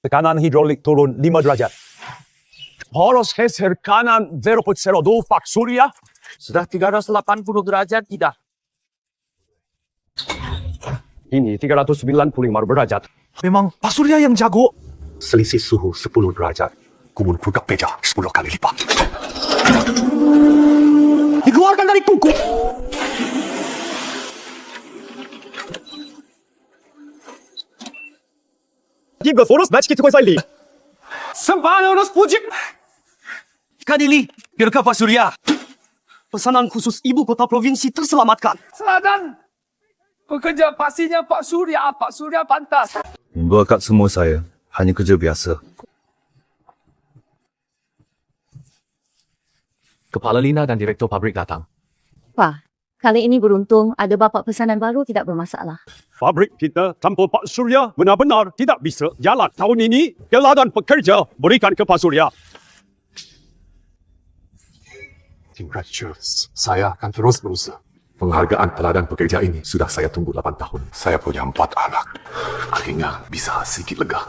Tekanan hidrolik turun 5 derajat. Poros geser kanan 0.02 Pak Surya. Sudah 380 derajat tidak? Ini 395 derajat. Memang Pak Surya yang jago. Selisih suhu 10 derajat. Kumun produk beja 10 kali lipat. Dikeluarkan dari tungku. Sempana harus puji. Kadili, biarkah Pak Surya? Pesanan khusus ibu kota provinsi terselamatkan. Selatan. Pekerja pastinya Pak Surya. Pak Surya pantas. Bakat semua saya hanya kerja biasa. Kepala Lina dan Direktur Pabrik datang. Pak, kali ini beruntung ada bapak pesanan baru tidak bermasalah. Pabrik kita tanpa Pak Surya benar-benar tidak bisa jalan. Tahun ini, teladan pekerja berikan ke Pak Surya. Tim Rangers, saya akan terus berusaha. Penghargaan teladan pekerja ini sudah saya tunggu 8 tahun. Saya punya 4 anak. Akhirnya bisa sedikit lega.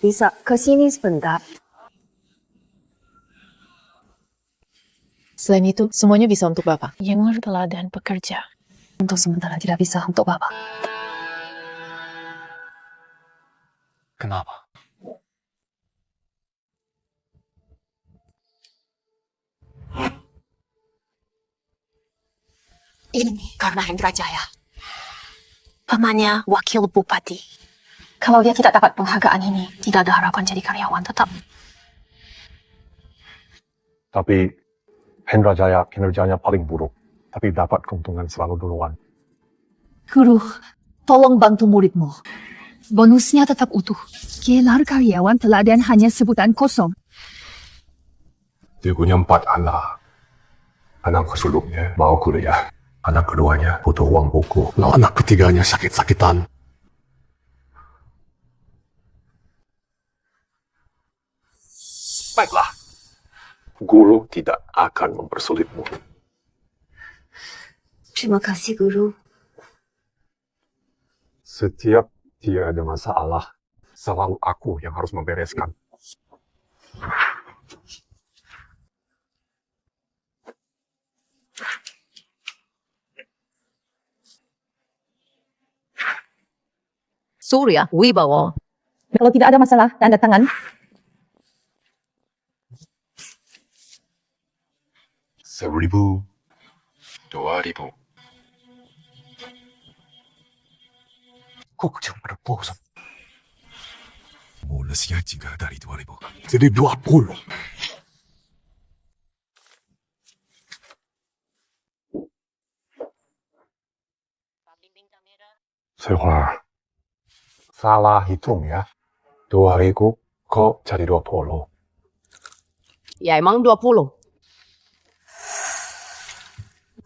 Bisa ke sini sebentar. Selain itu, semuanya bisa untuk Bapak. Jemur teladan pekerja. Untuk sementara tidak bisa untuk bapak. Kenapa? Ini karena Hendra Jaya. Pamannya wakil bupati. Kalau dia tidak dapat penghargaan ini, tidak ada harapan jadi karyawan tetap. Tapi Hendra Jaya kinerjanya paling buruk. Tapi dapat keuntungan selalu duluan. Guru, tolong bantu muridmu. Bonusnya tetap utuh. Gelar karyawan teladan hanya sebutan kosong. Dia punya 4 anak. Anak kesulupnya mau kuliah. Anak keduanya butuh uang buku. Lalu anak ketiganya sakit-sakitan. Baiklah. Guru tidak akan mempersulitmu. Terima kasih, Guru. Setiap dia ada masalah, selalu aku yang harus membereskan. Surya Wibawa. Kalau tidak ada masalah, tanda tangan. 1000, 2000. Kok kecil pada bosan? Bonusnya juga dari 2000. Jadi 20. Sehwar, salah hitung ya. 2000 kok jadi 20. Ya emang 20.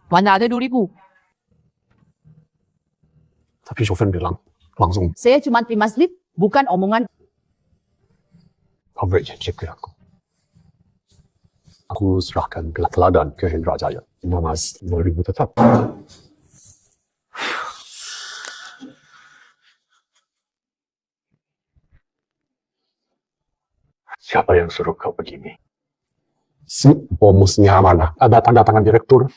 Mana ada 2000? Tapi Sofian bilang, langsung Saya cuma terima slip, bukan omongan. pabrik janji ke aku. Aku serahkan gelar teladan ke Hendra Jaya. Mas 2000 tetap. Siapa yang suruh kau begini? Si bonusnya mana? Ada tanda tangan direktur.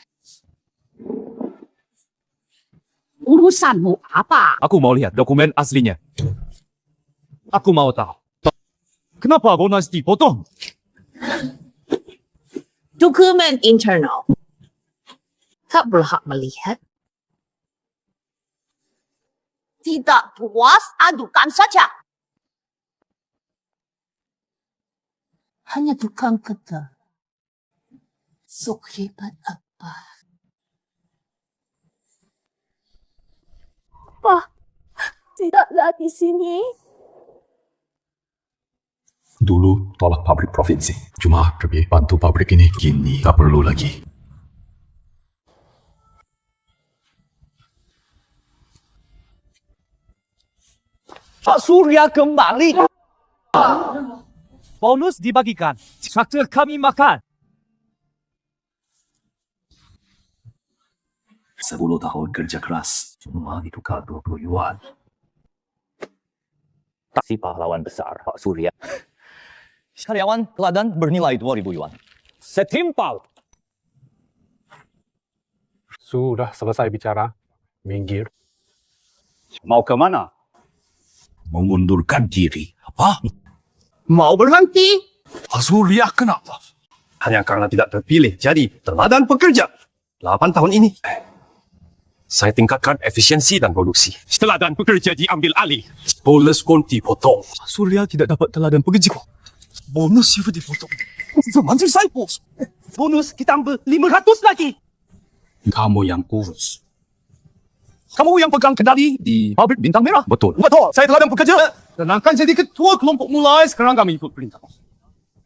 Urusanmu apa? Aku mau lihat dokumen aslinya. Aku mau tahu. Kenapa bonus dipotong? Dokumen internal. Tak berhak melihat. Tidak puas, adukan saja. Hanya tukang kata. Sok hebat apa? Pak, tidaklah di sini. Dulu tolak pabrik provinsi. Cuma pergi bantu pabrik ini. Kini tak perlu lagi. Pak Surya kembali. Bonus dibagikan. Traktir kami makan. 10 tahun kerja keras, cuma ditukar 20 yuan. Tak si pahlawan besar, Pak Surya. Karyawan teladan bernilai 2.000 yuan. Setimpal. Sudah selesai bicara. Minggir. Mau ke mana? Mengundurkan diri. Apa? Mau berhenti? Pak Surya kenapa? Hanya karena tidak terpilih jadi teladan pekerja. 8 tahun ini. Saya tingkatkan efisiensi dan produksi. Teladan pekerja diambil alih. Bonus pun dipotong. Pak Surya tidak dapat teladan pekerja. Bonus juga dipotong. Zaman saya bos. Bonus ditambah 500 lagi. Kamu yang kurus. Kamu yang pegang kendali di pabrik bintang merah? Betul. Betul. Saya teladan pekerja. Dan akan jadi ketua kelompok mulai. Sekarang kami ikut perintah.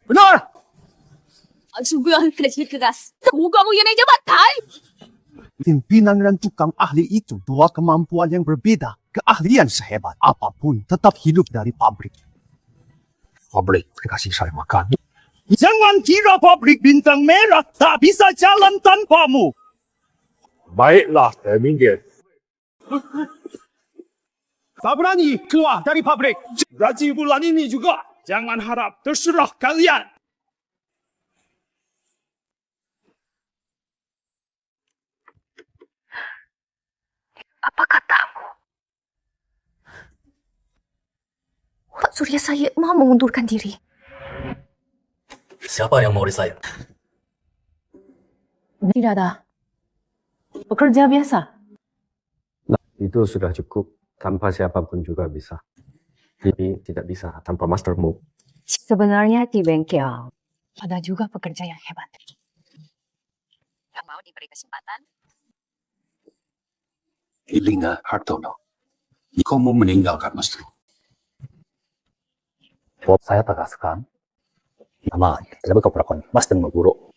Benar. Juga kerja keras. Kamu yang naik jabatan. Pimpinan dan tukang ahli itu dua kemampuan yang berbeda. Keahlian sehebat apapun tetap hidup dari pabrik. Pabrik, kasih saya makan. Jangan kira pabrik bintang merah tak bisa jalan tanpamu. Baiklah, saya minggir. Tak berani keluar dari pabrik. Gaji bulan ini juga. Jangan harap terserah kalian. Apa katamu? Pak Surya saya mau mengundurkan diri. Siapa yang mau resign? Tidak ada. Pekerja biasa. Itu sudah cukup. Tanpa siapapun juga bisa. Ini tidak bisa tanpa master move. Sebenarnya di bengkel ada juga pekerja yang hebat. Yang mau diberi kesempatan? Elina Hartono. Kamu meninggalkan Master. Saya tegaskan. Nama tidak berkeberatan. Mas dan buruk.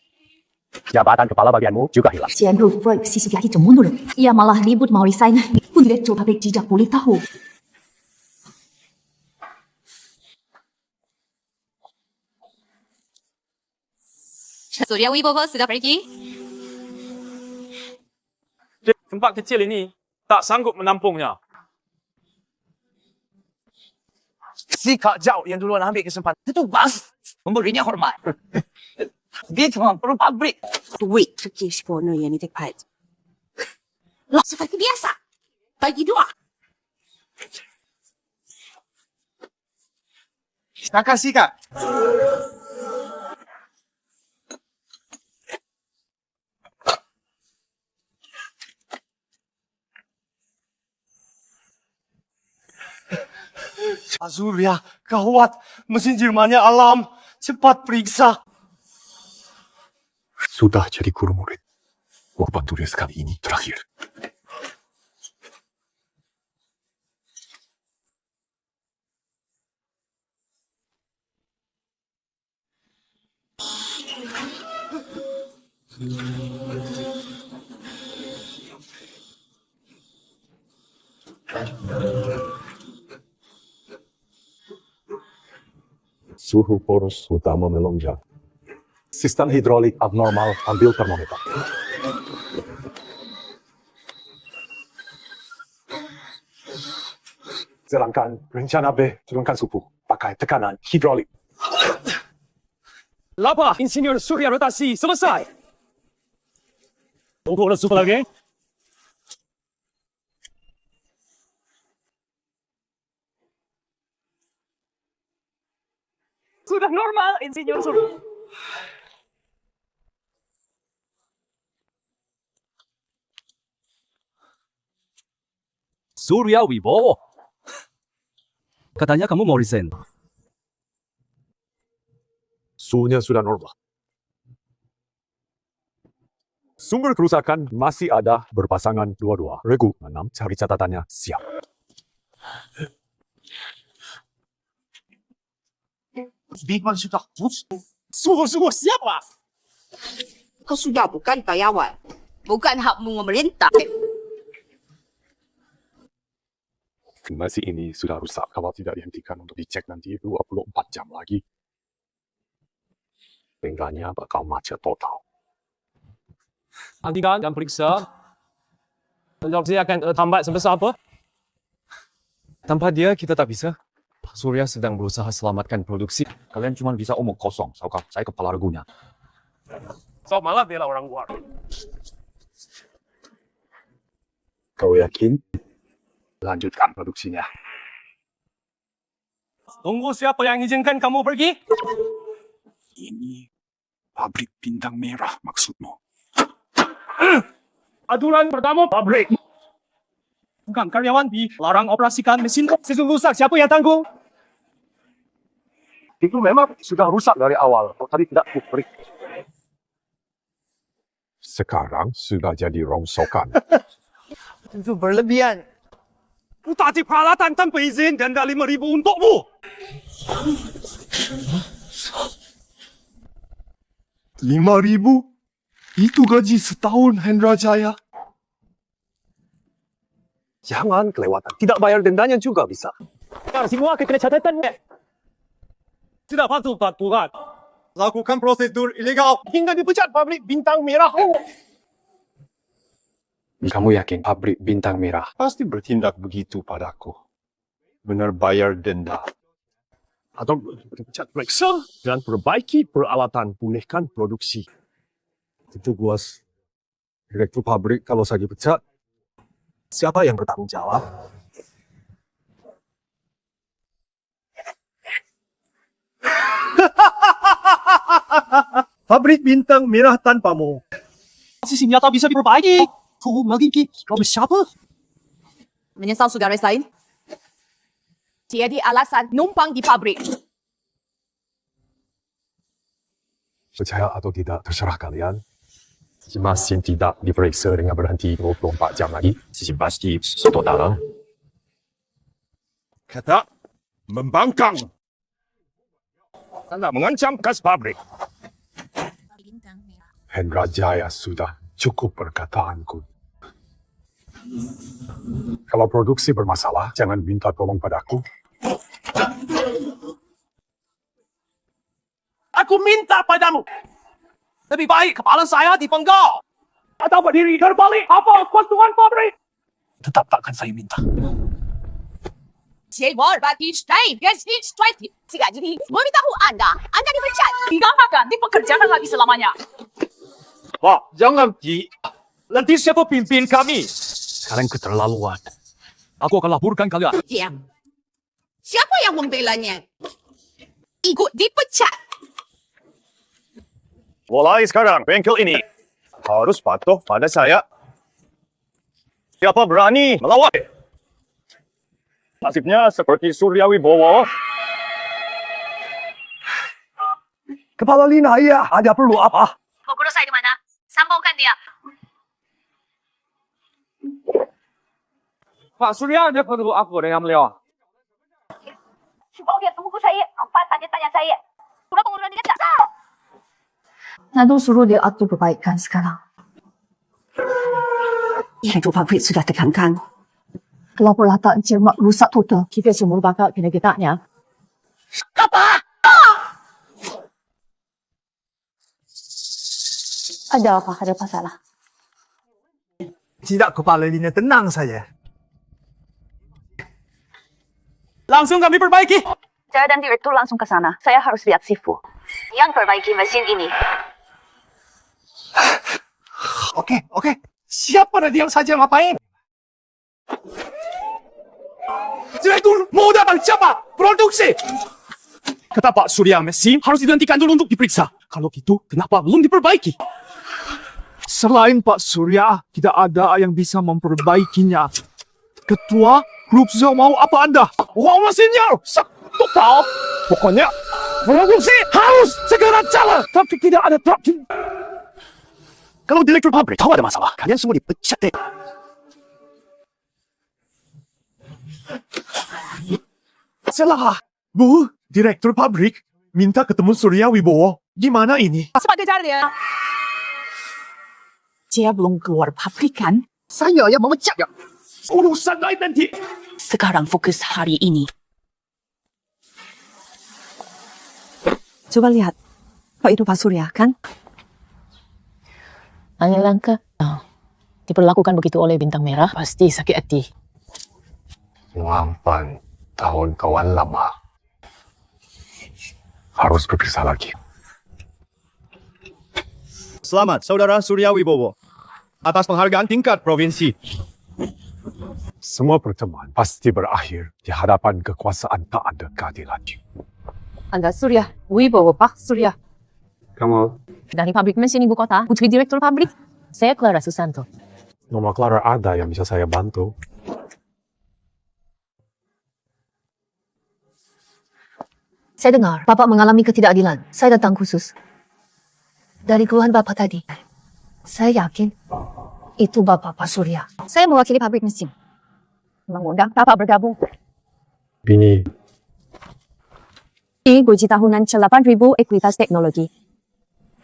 Jabatan kepala bagianmu juga hilang. Si Andrew Freud sisi lagi mundur. Ia malah ribut mau resign. Pun direktur pabrik jejak boleh tahu. Surya Wibowo sudah pergi? Tempat kecil ini tak sanggup menampungnya. Si Kak Jauh yang duluan ambil kesempatan. Itu bas. Memberinya hormat. Dia cuma perlu pabrik. Duit kecil sekolah yang didapat. Lah seperti biasa. Bagi dua. Terima kasih Kak. Surya, gawat. Mesin Jermannya alam. Cepat periksa. Sudah jadi guru murid. Wabah tulis kali ini terakhir. Suhu poros utama melonjak. Sistem hidrolik abnormal, ambil termometer. Jalankan rencana B, turunkan suhu, pakai tekanan hidrolik. Lapa, Insinyur Surya rotasi selesai. Tunggu suhu lagi. Sudah normal, Insinyur Surya. Surya Wibowo. Katanya kamu mau resign. Suhunya sudah normal. Sumber kerusakan masih ada berpasangan dua-dua. Regu 6, cari catatannya, siap. Bigman sudah putus. Sungguh-sungguh siapa? Kau sudah bukan karyawan. Bukan hakmu memerintah. Mesin ini sudah rusak. Kalau tidak dihentikan untuk dicek nanti 24 jam lagi. Bengkelnya bakal macet total. Hentikan dan periksa. Produksi akan terhambat sebesar apa? Tanpa dia, kita tak bisa. Pak Surya sedang berusaha selamatkan produksi. Kalian cuma bisa omong kosong, saya kepala regunya. So malah bela orang luar. Kau yakin? Lanjutkan produksinya. Tunggu siapa yang izinkan kamu pergi? Ini pabrik bintang merah maksudmu? Aturan pertama pabrik. Bukan karyawan dilarang operasikan mesin. Sesuatu rusak siapa yang tanggung? Itu memang sudah rusak dari awal. Kau tadi tidak kubrik. Sekarang sudah jadi rongsokan. Itu berlebihan. Putati peralatan tanpa izin denda 5.000 untukmu. $5,000? Itu gaji setahun, Hendra Jaya. Jangan kelewatan. Tidak bayar dendanya juga bisa. Semua kena catatan. Tidak patut aturan. Lakukan prosedur ilegal hingga dipecat pabrik bintang merah. Kamu yakin pabrik bintang merah? Pasti bertindak begitu padaku. Benar bayar denda. Atau pecat periksa dan perbaiki peralatan, pulihkan produksi. Itu bos. Direktur pabrik kalau saya dipecat, siapa yang bertanggung jawab? Pabrik bintang merah tanpamu. Sisi nyata bisa diperbaiki. Tuh, lagi kau siapa? Menyesal sudah resign? Jadi alasan numpang di pabrik. Percaya atau tidak, terserah kalian. Si Masin tidak diperiksa dengan berhenti 24 jam lagi. Si pasti soto dalam. Kata membangkang. Anda mengancam kas pabrik. Hendra Jaya sudah cukup perkataanku. Kalau produksi bermasalah, jangan minta tolong padaku. Aku minta padamu. Lebih baik kepala saya dipenggal. Atau berdiri terbalik apa bantuan pabrik. Tetap takkan saya minta. Memberitahu Anda dipecat. Tidak akan dipekerjakan lagi selamanya. Pak, jangan nanti siapa pimpin kami? Sekarang keterlaluan. Aku akan laporkan kalian. Diam. Siapa yang membelanya? Ikut dipecat. Mulai sekarang, bengkel ini harus patuh pada saya. Siapa berani melawan? Nasibnya seperti Surya Wibowo. Kepala Lina, iya. Ada perlu apa? Guru saya di mana? Sambungkan dia. Pak Surya, dia perlu aku dengan beliau. Coba lihat buku saya. Apa tanya-tanya saya? Sudah pengurusan dia tak? Nado suruh dia atur perbaikan sekarang. Direktur pabrik sudah tekankan. Kalau peralatan cermat rusak total, Kita semua bakal kena getahnya. Ada apa? Ada masalah? Tidak, kepala Lina, tenang saja. Langsung kami perbaiki. saya dan direktur langsung ke sana. Saya harus lihat Sifu yang perbaiki mesin ini. Oke. Siapa dia yang saja ngapain? Direktur mau datang siapa? Produksi. Kata Pak Surya, mesin harus dihentikan dulu untuk diperiksa. Kalau gitu, kenapa belum diperbaiki? Selain Pak Surya, tidak ada yang bisa memperbaikinya. Ketua grup Zhou mau apa Anda? Wow, mesinnya total. Pokoknya produksi harus segera jalan. Tapi tidak ada truk. Kalau direktur pabrik tahu ada masalah, kalian semua dipecat deh. Salah. Bu, direktur pabrik minta ketemu Surya Wibowo. Gimana ini? Sebagai cara dia. Dia belum keluar pabrik kan? Saya yang memecatnya. Urusan lain nanti. Sekarang fokus hari ini. Coba lihat. Pak itu Pak Surya kan? Hanya langkah. diperlakukan begitu oleh Bintang Merah, pasti sakit hati. 8 tahun kawan lama. Harus berpisah lagi. Selamat, Saudara Surya Wibowo, atas penghargaan tingkat provinsi. Semua pertemuan pasti berakhir di hadapan kekuasaan tak ada keadilan. Anda Surya Wibowo, Pak Surya. Kamu? Dari pabrik mesin ibu kota, putri direktur pabrik. Saya Clara Susanto. Nomor Clara ada yang bisa saya bantu. Saya dengar Bapak mengalami ketidakadilan. Saya datang khusus dari keluhan Bapak tadi. Saya yakin itu Bapak Pak Surya. Saya mewakili pabrik mesin. Mengundang Bapak bergabung. Bini, Di gaji tahunan 8.000 ekuitas teknologi.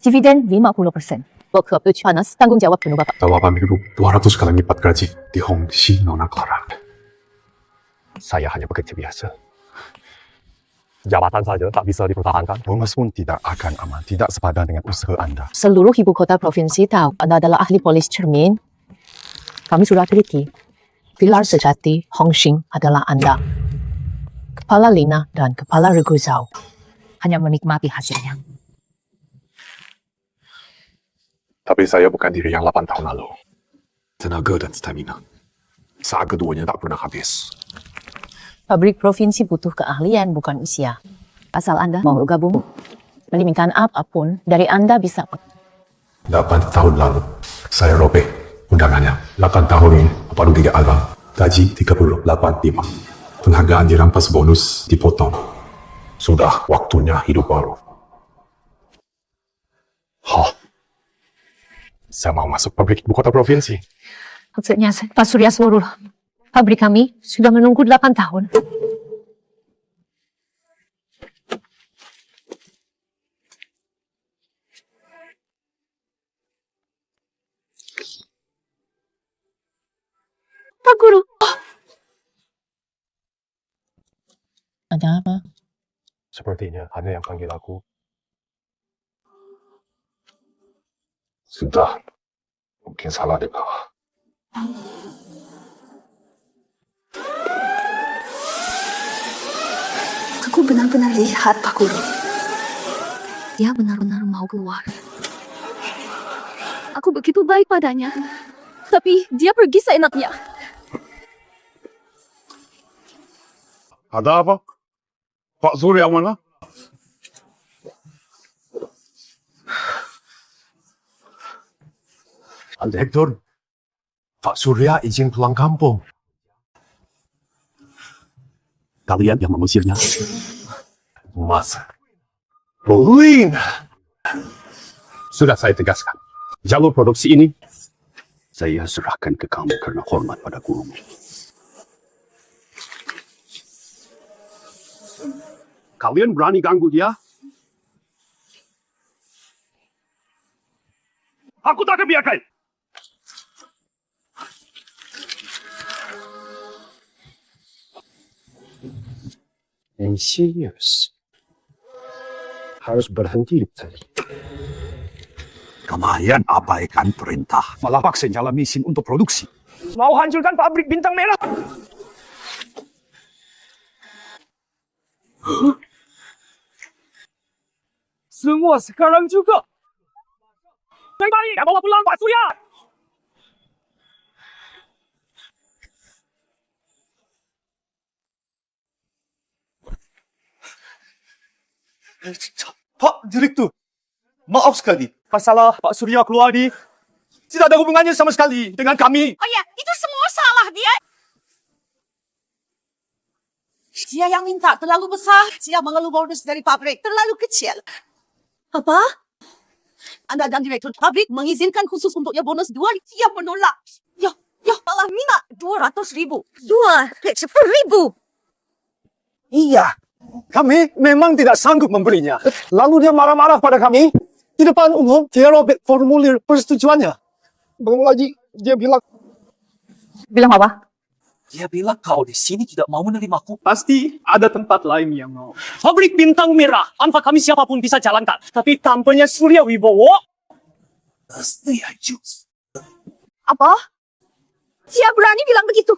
Dividen 50%. Workshop panas, tanggung jawab penuh Bapak. tawaran hidup 200 kali lipat gaji di Hongxi Nona Clara. Saya hanya bekerja biasa. Jabatan saja tak bisa dipertahankan. Bonus pun tidak akan aman, tidak sepadan dengan usaha Anda. Seluruh ibu kota provinsi tahu Anda adalah ahli polis cermin. Kami sudah teliti. Pilar sejati Hongxing adalah Anda. Kepala Lina dan Kepala Regu Zhao hanya menikmati hasilnya. Tapi saya bukan diri yang 8 tahun lalu. Tenaga dan stamina. Saat keduanya tak pernah habis. Pabrik provinsi butuh keahlian, bukan usia. Asal Anda mau gabung, permintaan apapun dari Anda bisa. 8 tahun lalu, saya robek undangannya. 8 tahun ini, baru tidak ada. Gaji 38.5. Penghargaan dirampas, bonus dipotong. Sudah waktunya hidup baru. Saya mau masuk pabrik ibu kota provinsi. Maksudnya Pak Surya seluruh pabrik kami sudah menunggu 8 tahun. Pak Guru. Ada apa? Sepertinya ada yang panggil aku. Sudah. Mungkin salah di bawah. Aku benar-benar lihat Pak Guru. Dia benar-benar mau keluar. Aku begitu baik padanya. Tapi dia pergi seenaknya. Ada apa? Pak Surya mana? Direktur, Pak Surya izin pulang kampung. Kalian yang mengusirnya? Masa? Rolling! Sudah saya tegaskan. Jalur produksi ini, Saya serahkan ke kamu karena hormat pada gurumu. Kalian berani ganggu dia? Aku tak akan biarkan. Insidious. Harus berhenti di sini. Kemarin abaikan perintah. Malah paksa nyala mesin untuk produksi. Mau hancurkan pabrik Bintang Merah. Semua sekarang juga. Kembali, ya bawa pulang Pak Surya. Pak Direktur, maaf sekali. Masalah Pak Surya keluar di tidak ada hubungannya sama sekali dengan kami. Oh ya, itu semua salah dia. Dia yang minta terlalu besar. Dia mengeluh bonus dari pabrik terlalu kecil. Apa? Anda dan direktur pabrik mengizinkan khusus untuknya bonus 2. Dia menolak. Ya, malah minta 200.000. 210.000. Iya, kami memang tidak sanggup membelinya. Lalu dia marah-marah pada kami. Di depan umum, dia robek formulir persetujuannya. Belum lagi, dia bilang... Bilang apa? Dia bilang kau di sini tidak mau menerimaku. Pasti ada tempat lain yang mau. Pabrik Bintang Merah, tanpa kami siapapun bisa jalankan. Tapi tanpanya Surya Wibowo, pasti hancur. Apa? Cia berani bilang begitu?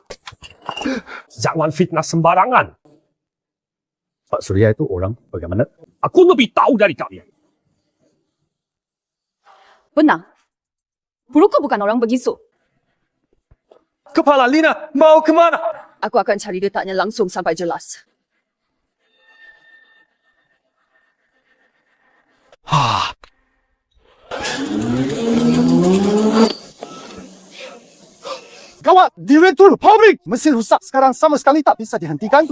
Jangan fitnah sembarangan. Pak Surya itu orang bagaimana? Aku lebih tahu dari kalian. Benar. Buruku bukan orang begitu. Kepala Lina, mau kemana? Aku akan cari letaknya langsung sampai jelas. Gawat, Direktur Pabrik! Mesin rusak sekarang sama sekali tak bisa dihentikan.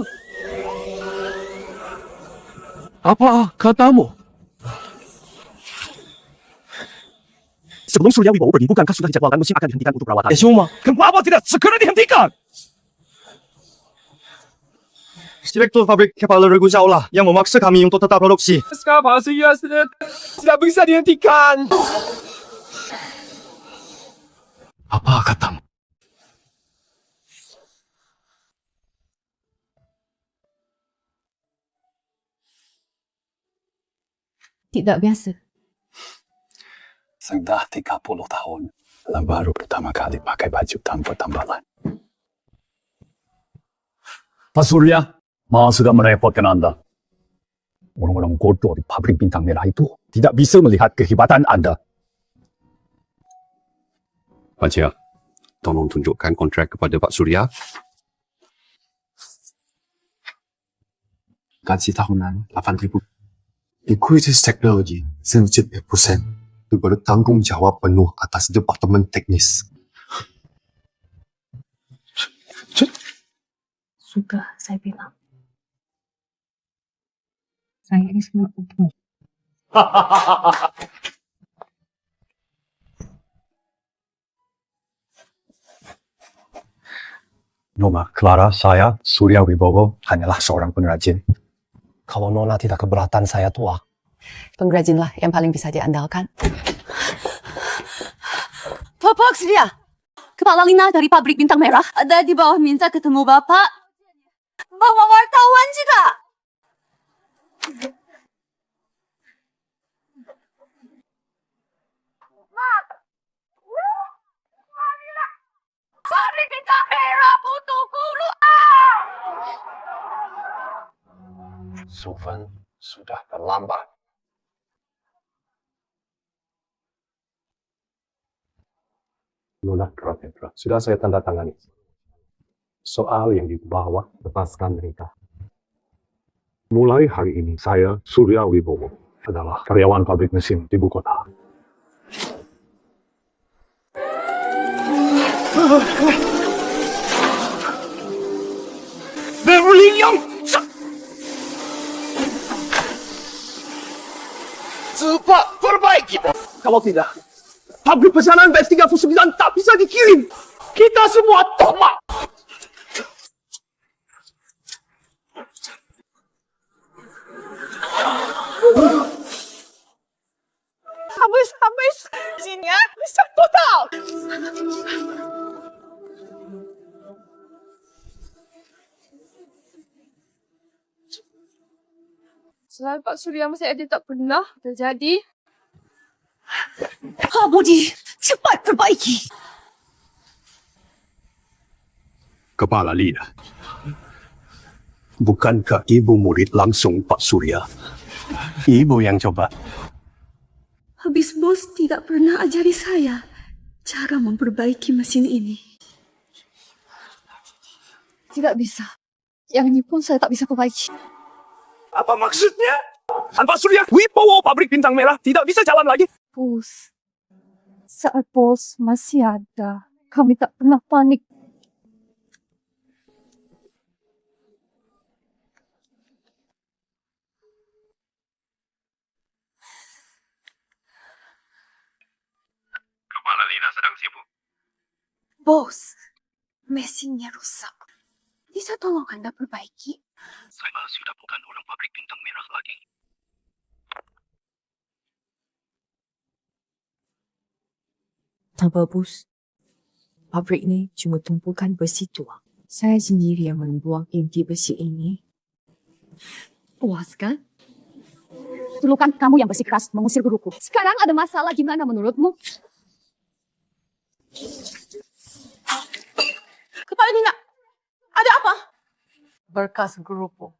Apa katamu? Sebelum Surya Wibowo pergi, bukankah sudah dijadwalkan mesin akan dihentikan untuk perawatan? Cuma, kenapa tidak segera dihentikan? Direktur Pabrik Kepala Regu Zhao lah yang memaksa kami untuk tetap produksi. Sekarang Pak Surya sudah tidak bisa dihentikan. Apa katamu? Tidak biasa. Sudah 30 tahun. Baru pertama kali pakai baju tanpa tambalan. Pak Surya, maaf sudah merepotkan Anda. Orang-orang bodoh di pabrik bintang merah itu tidak bisa melihat kehebatan Anda. Pak Cia, tolong tunjukkan kontrak kepada Pak Surya. Gaji tahunan 8,000. Equities Technology 100% itu bertanggung jawab penuh atas departemen teknis. Sudah saya bilang. Saya ini semua untuk. Nona Clara, saya Surya Wibowo hanyalah seorang pengrajin. Kalau Nona tidak keberatan saya tua. Pengrajinlah yang paling bisa diandalkan. Bapak Surya, Kepala Lina dari Pabrik Bintang Merah ada di bawah minta ketemu Bapak. Bawa wartawan juga. Pabrik Bintang Merah butuh guru. Sufan sudah terlambat. Nona Pratetra, sudah saya tanda tangani. Soal yang dibawa, lepaskan mereka. Mulai hari ini, saya Surya Wibowo adalah karyawan pabrik mesin di ibu kota. Berlian! Cepat perbaiki! Kalau tidak, pabrik pesanan BS39 tak bisa dikirim. Kita semua tomat. Habis sini ya, bisa total. Selain Pak Surya masih ada tak pernah terjadi. Budi, cepat perbaiki. Kepala Lina. Bukankah ibu murid langsung Pak Surya? Ibu yang coba. Habis bos tidak pernah ajari saya cara memperbaiki mesin ini. Tidak bisa. Yang ini pun saya tak bisa perbaiki. Apa maksudnya? Pak Surya Wibowo pabrik bintang merah tidak bisa jalan lagi. Bos, saat bos masih ada, kami tak pernah panik. Kepala Lina sedang sibuk. Bos, mesinnya rusak. Bisa tolong Anda perbaiki? Saya sudah bukan orang pabrik bintang merah lagi. Tanpa bos, pabrik ini cuma tumpukan besi tua. Saya sendiri yang membuang inti besi ini. Puas kan? Dulu kan kamu yang bersikeras mengusir guruku. Sekarang ada masalah gimana menurutmu? berkas grupo.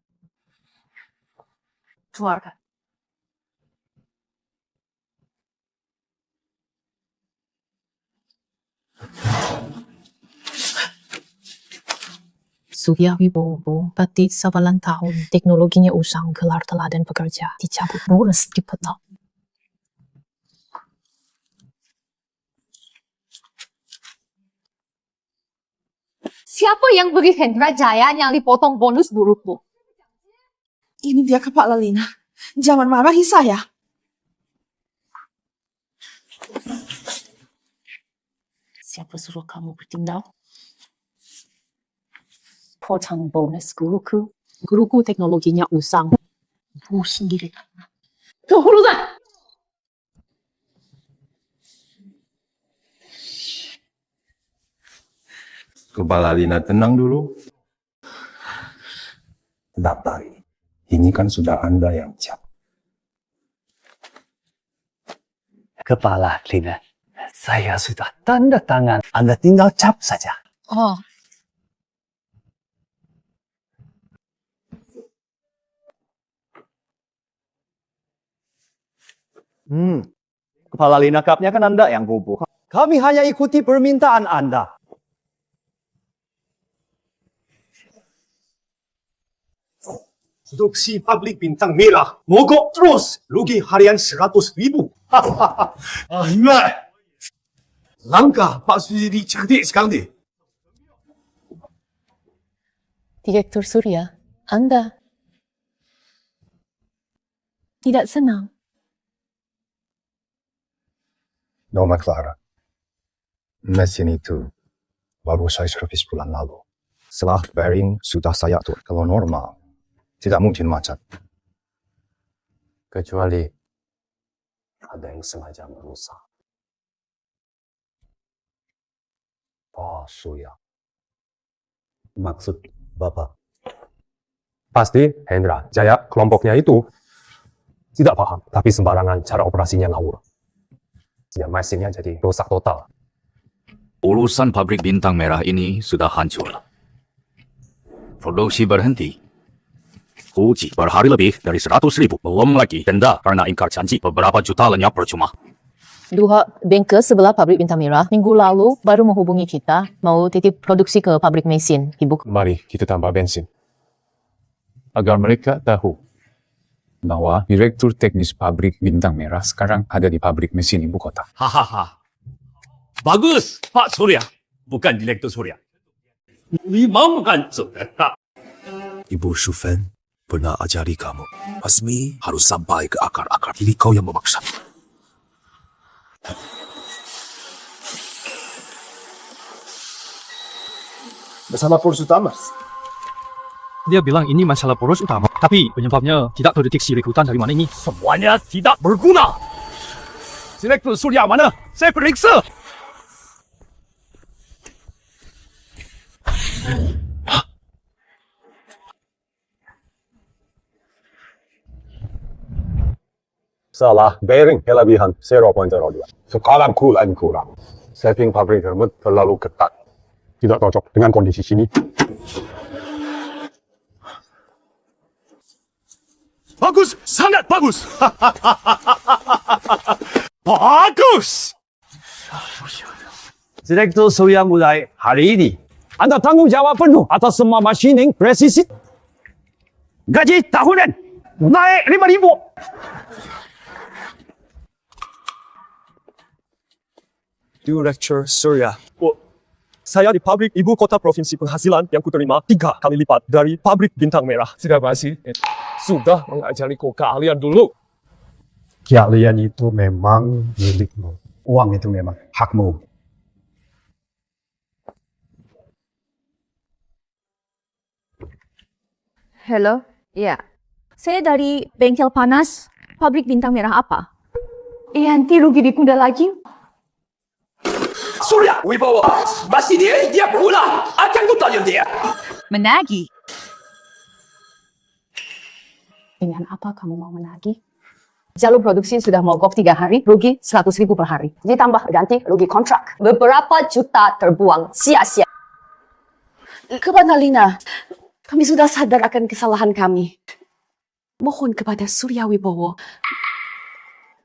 Keluarkan. Surya Wibowo, pati sebalan tahun teknologinya usang gelar teladan pekerja dicabut bonus dipotong. Siapa yang beri Hendra Jaya yang dipotong bonus burukmu? Ini dia Kepala Lina. Jangan marahi saya. Siapa suruh kamu bertindak? Potong bonus guruku. Guruku teknologinya usang. Bu sendiri. Kehurusan! Kepala Lina tenang dulu. Daftar ini. Ini kan sudah Anda yang cap. Kepala Lina, saya sudah tanda tangan. Anda tinggal cap saja. Oh, Kepala Lina Cupnya kan Anda yang gubuk. Kami hanya ikuti permintaan Anda. Untuk si pabrik bintang merah, mogok terus. Rugi harian 100.000. Langkah Pak Sudiri cerdik sekali. Direktur Surya, Anda tidak senang. Nona Clara. Mesin itu baru saya servis bulan lalu. Setelah bearing sudah saya atur. Kalau normal, tidak mungkin macet. Kecuali ada yang sengaja merusak. Pak Surya. Maksud Bapak? Pasti Hendra Jaya kelompoknya itu tidak paham, tapi sembarangan cara operasinya ngawur. Ya, mesinnya jadi rusak total. Urusan pabrik bintang merah ini sudah hancur. Produksi berhenti. Rugi berhari lebih dari 100.000. Belum lagi denda karena ingkar janji. Beberapa juta lenyap percuma. Dua bengkel sebelah pabrik bintang merah minggu lalu baru menghubungi kita mau titip produksi ke pabrik mesin. Ibu. Mari kita tambah bensin. Agar mereka tahu bahwa Direktur Teknis Pabrik Bintang Merah sekarang ada di pabrik mesin ibu kota. Hahaha. Bagus, Pak Surya. Bukan Direktur Surya. Memang bukan Surya. Ibu Shufen pernah ajari kamu. Basmi harus sampai ke akar-akar. Ini kau yang memaksa. Bersama poros utama. Dia bilang ini masalah poros utama, tapi penyebabnya tidak terdeteksi rekrutan dari mana ini. Semuanya tidak berguna. Direktur Surya mana? Saya periksa. Salah bearing kelebihan 0.02. Sekarang kurang. Saving pabrik tersebut terlalu ketat. Tidak cocok dengan kondisi sini. Bagus, sangat bagus. Bagus. Direktur Surya mulai hari ini. Anda tanggung jawab penuh atas semua machining presisi. Gaji tahunan naik 5.000. Direktur Surya. Saya di pabrik ibu kota provinsi penghasilan yang kuterima 3 kali lipat dari pabrik bintang merah. Sudah basi. Sudah mengajari kalian dulu. Kalian itu memang milikmu. Uang itu memang hakmu. Halo, ya. Saya dari bengkel panas, pabrik bintang merah apa? Nanti rugi ditunda lagi. Surya Wibowo, masih dia berulang. Akan kutanya dia. menagih. Dengan apa kamu mau menagih? Jalur produksi sudah mogok 3 hari, rugi 100.000 per hari. Ditambah ganti rugi kontrak. Beberapa juta terbuang sia-sia. Kepala Lina, Kami sudah sadar akan kesalahan kami. Mohon kepada Surya Wibowo,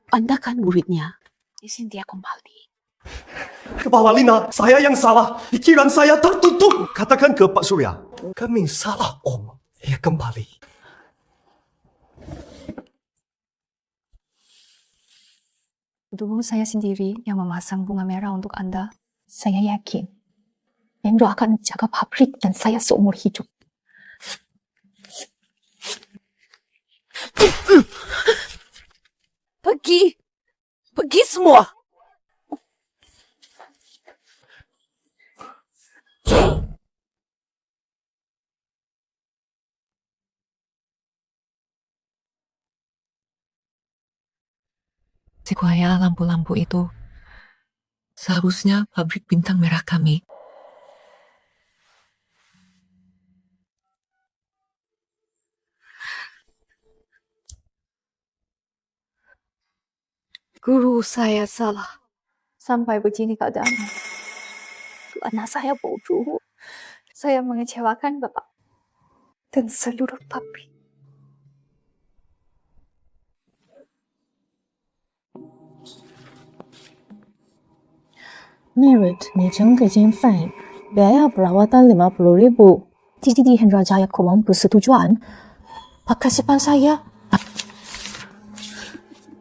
Anda kan muridnya. Izin dia kembali. Kepala Lina, saya yang salah. Pikiran saya tertutup. Katakan ke Pak Surya, kami salah Om. Ya kembali. Dulu saya sendiri yang memasang bunga merah untuk Anda. Saya yakin Hendra akan menjaga pabrik dan saya seumur hidup. Pergi. Pergi semua. Sequoia lampu-lampu itu seharusnya pabrik bintang merah kami. Guru saya salah. Sampai begini keadaannya. Karena saya bodoh. Saya mengecewakan Bapak dan seluruh pabrik. Merit, 你整个间饭，biaya perawatan 50.000. Jadi di Hendra Jaya Komang persetujuan. Pakasipan saya.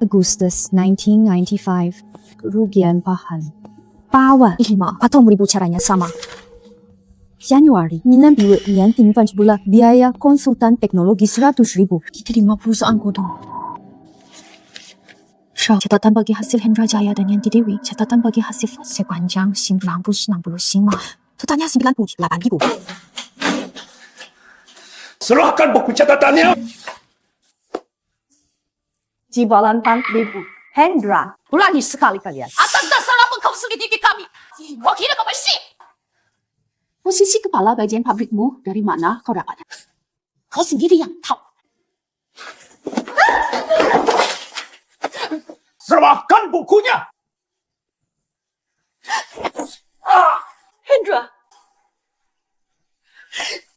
Agustus 1995. Kerugian bahan 8,5. Atau 1000 caranya sama. Januari 1992 timpan sebulan biaya konsultan teknologi 100.000. Diterima perusahaan kodong. Catatan bagi hasil Hendra Jaya dan Yanti Dewi. Catatan bagi hasil sepanjang 1965. Totalnya 98.000. Serahkan buku catatannya. Jibalan 4.000. Hendra, berani sekali kalian. Atas dasar apa kau selidiki kami? Wakil kau bersih. Posisi kepala bagian pabrikmu dari mana kau dapatnya? Kau sendiri yang tahu. Serahkan bukunya. Hendra,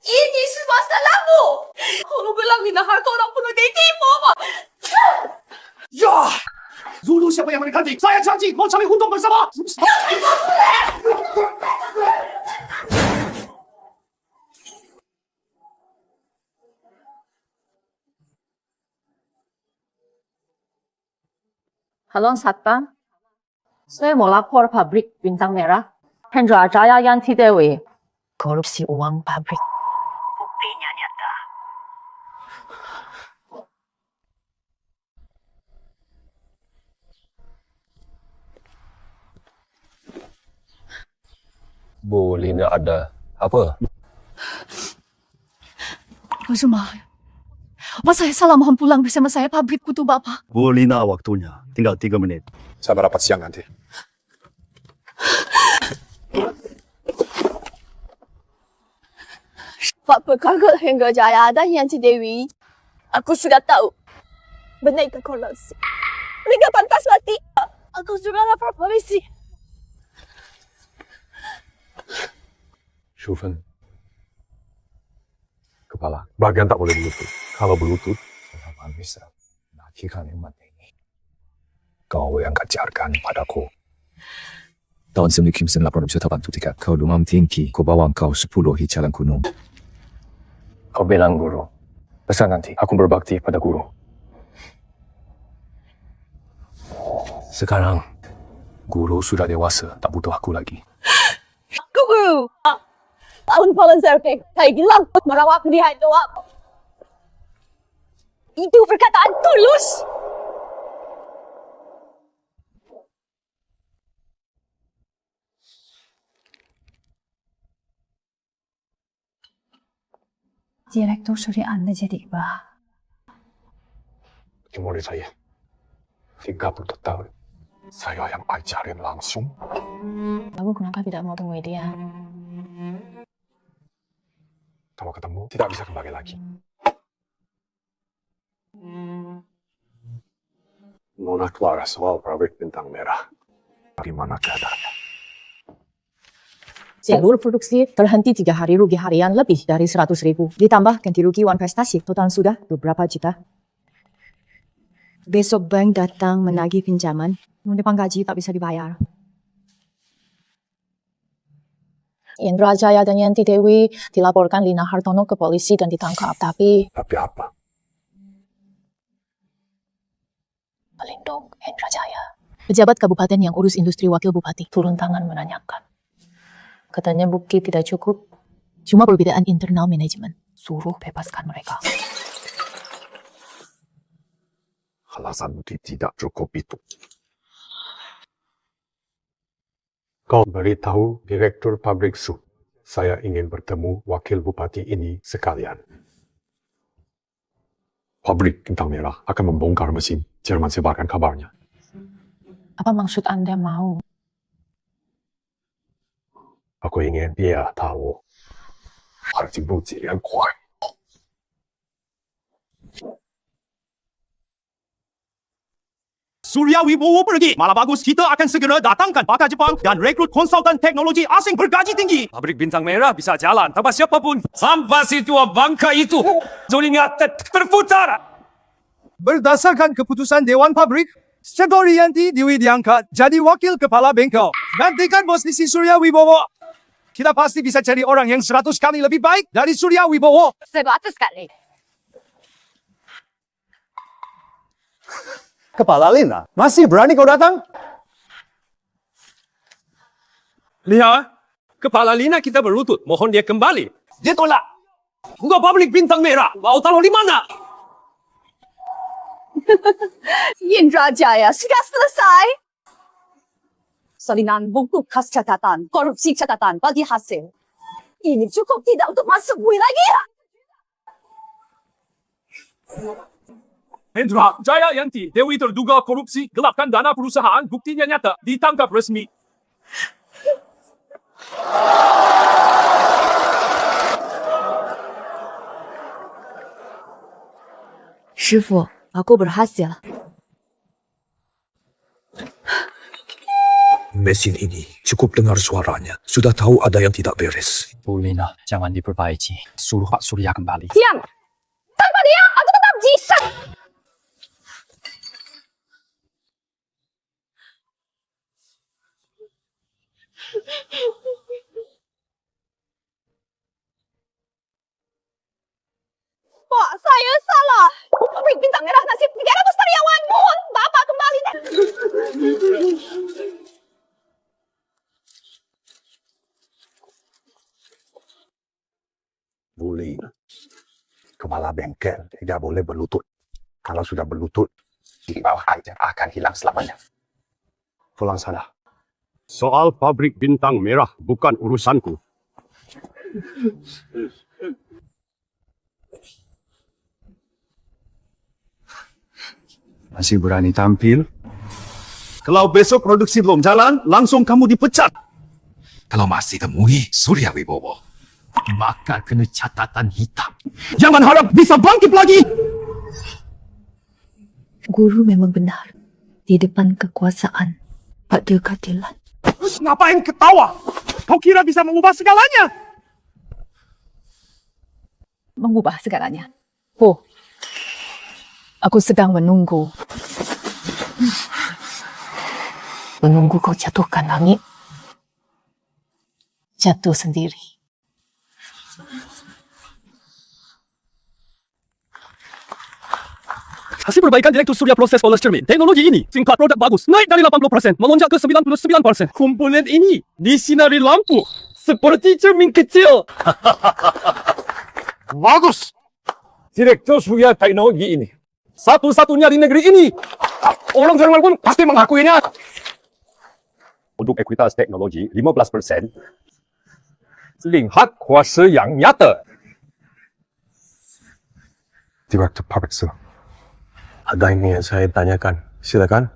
ini semua salahmu. Kau bilang Nina harta orang penuh ditipu, apa? Ya! Zulu siapa yang mendekati? Saya janji mau cari untung bersama. Halo Satpam, saya mau lapor pabrik bintang merah. Hendra Jaya Yanti Dewi. Korupsi uang pabrik. Buktinya nyata. Boleh tidak ada apa? Apa saya salah mohon pulang bersama saya pabrik kutu Bapak? Bu Lina, waktunya. Tinggal 3 menit. Saya merapat siang nanti. Pak Pekagak Hendra Jaya dan Yanti Dewi. Aku sudah tahu. Benar itu korupsi. Mereka pantas mati. Aku sudah lapor polisi. Shufen. Kepala, bagian tak boleh berlutut. Kalau berlutut, saya bisa nakikan yang mati ini. Kau yang kajarkan padaku. Tahun sebelum Kimson lapor bisa bantu tiga. Kau demam tinggi, kau bawa kau 10 di jalan kuno. Kau bilang guru. Pesan nanti, aku berbakti pada guru. Sekarang, guru sudah dewasa, tak butuh aku lagi. Guru! Tahun volunteer kayak bilang merawat dia itu apa? Itu perkataan tulus. Direktur suruh Anda jadi Iba. Di murid saya, 30 tahun, saya yang ajarin langsung. Aku kenapa tidak mau temui dia? Kalau ketemu, tidak bisa kembali lagi. Nona Clara soal pabrik bintang merah. Bagaimana keadaannya? Seluruh produksi terhenti 3 hari, rugi harian lebih dari 100.000. Ditambah ganti rugi uang prestasi, total sudah beberapa juta. Besok bank datang menagih pinjaman. Depan gaji tak bisa dibayar. Indra Jaya dan Yanti Dewi dilaporkan Lina Hartono ke polisi dan ditangkap. Tapi apa? pelindung Indra Jaya. Pejabat kabupaten yang urus industri wakil bupati turun tangan menanyakan. Katanya bukti tidak cukup. Cuma perbedaan internal manajemen. Suruh bebaskan mereka. Alasan bukti tidak cukup itu. Kau beritahu Direktur Pabrik Su, saya ingin bertemu Wakil Bupati ini sekalian. Pabrik Bintang Merah akan membongkar mesin. Jerman sebarkan kabarnya. Apa maksud Anda mau? Aku ingin dia tahu. Harus bukti yang kuat. Surya Wibowo pergi. Malah bagus, kita akan segera datangkan pakar Jepang dan rekrut konsultan teknologi asing bergaji tinggi. Pabrik Bintang Merah bisa jalan tanpa siapapun. Sampai situa bangka itu zolinnya terputar. Berdasarkan keputusan Dewan Pabrik, Sedori Yanti Dewi diangkat jadi wakil kepala bengkel. Gantikan posisi Surya Wibowo. Kita pasti bisa cari orang yang 100 kali lebih baik dari Surya Wibowo. 100 kali. Kepala Lina, masih berani kau datang? Lihat, kepala Lina kita berlutut. Mohon dia kembali. Dia tolak. Bukan Pabrik Bintang Merah. Mau taruh di mana? Indra Jaya sudah selesai. Salinan buku khas catatan, korupsi catatan bagi hasil. Ini cukup tidak untuk masuk bui lagi ya? Indra Jaya Yanti Dewi terduga korupsi, gelapkan dana perusahaan, buktinya nyata, ditangkap resmi. 师傅，aku berhasil. Mesin ini cukup dengar suaranya. Sudah tahu ada yang tidak beres. Bu Lina, jangan diperbaiki. Suruh Pak Surya kembali. Siang! Tanpa dia, aku tetap jisak! Pak, saya salah. Pabrik Bintang Merah nasib 300 karyawan. Mohon Bapak kembali. Boleh. Kepala bengkel tidak boleh berlutut. Kalau sudah berlutut, di bawah air akan hilang selamanya. Pulang sana. Soal pabrik Bintang Merah bukan urusanku. Masih berani tampil? Kalau besok produksi belum jalan, langsung kamu dipecat. Kalau masih temui Surya Wibowo, maka kena catatan hitam. Jangan harap bisa bangkit lagi. Guru memang benar. Di depan kekuasaan, ada keadilan. Ngapain ketawa? Kau kira bisa mengubah segalanya? Mengubah segalanya. Oh, aku sedang menunggu. Menunggu kau jatuhkan langit. Jatuh sendiri. Hasil perbaikan Direktur Surya Proses Poles Cermin. Teknologi ini, tingkat produk bagus, naik dari 80%, melonjak ke 99%. Komponen ini disinari lampu, seperti cermin kecil. Bagus. Direktur Surya Teknologi ini satu-satunya di negeri ini. Orang Jerman pun pasti mengakuinya. Untuk ekuitas teknologi 15%. Lihat kuasa yang nyata. Direktur Pabrik Su. Ada yang ingin saya tanyakan. Silakan.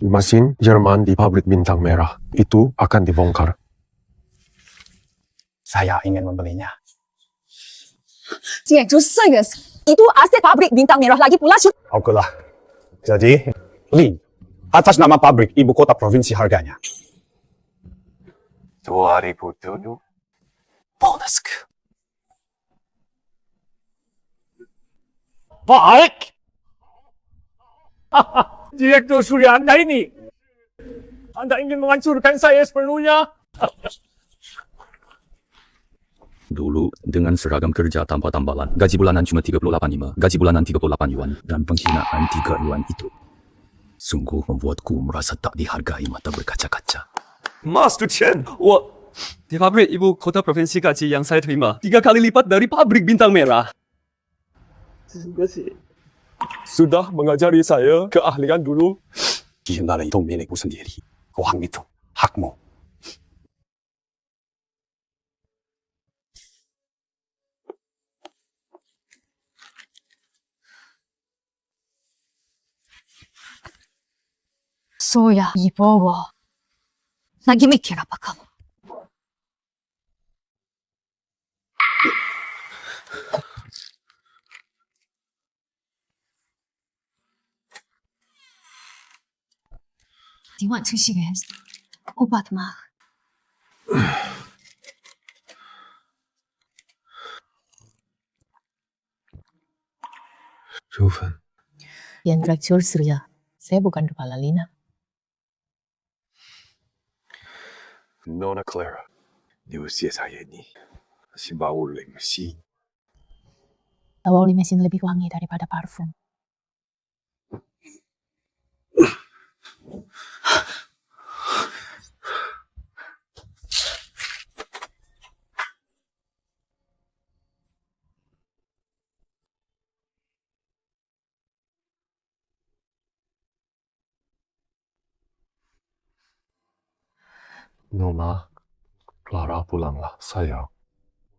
Mesin Jerman di pabrik Bintang Merah itu akan dibongkar. Saya ingin membelinya. Itu aset pabrik Bintang Merah lagi pula. Okelah. Jadi, Li, atas nama pabrik ibu kota provinsi harganya. 2007 Polsk. Baik. Direktur Surya Anda ini. Anda ingin menghancurkan saya sepenuhnya? Dulu, dengan seragam kerja tanpa tambalan, gaji bulanan cuma 38.5, gaji bulanan 38 yuan, dan penghinaan 3 yuan itu sungguh membuatku merasa tak dihargai mata berkaca-kaca. Master Chen, di pabrik ibu kota provinsi gaji yang saya terima 3 kali lipat dari pabrik bintang merah. Terima kasih. Sudah mengajari saya keahlian dulu. 既然拿了一栋命令不是你的，我行你走，黑幕。Surya, Ibowo. Nagimikir apa kamu? Do you want 2 cigarettes? Obat mah. Shufen. Yang direktur Surya, saya bukan kepala Lina. Nona Clara, ni usia saya ni masih bau lengsi. Bau mesin lebih wangi daripada parfum. Nona, Clara pulanglah, sayang.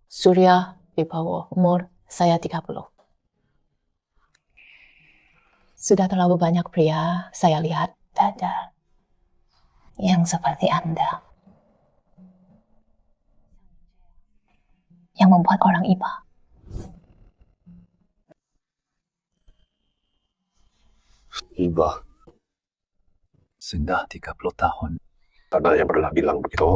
Surya, Wibowo, umur saya 30. Sudah terlalu banyak pria saya lihat dada yang seperti Anda. Yang membuat orang iba. Iba. Sudah 30 tahun. Ada yang pernah bilang begitu.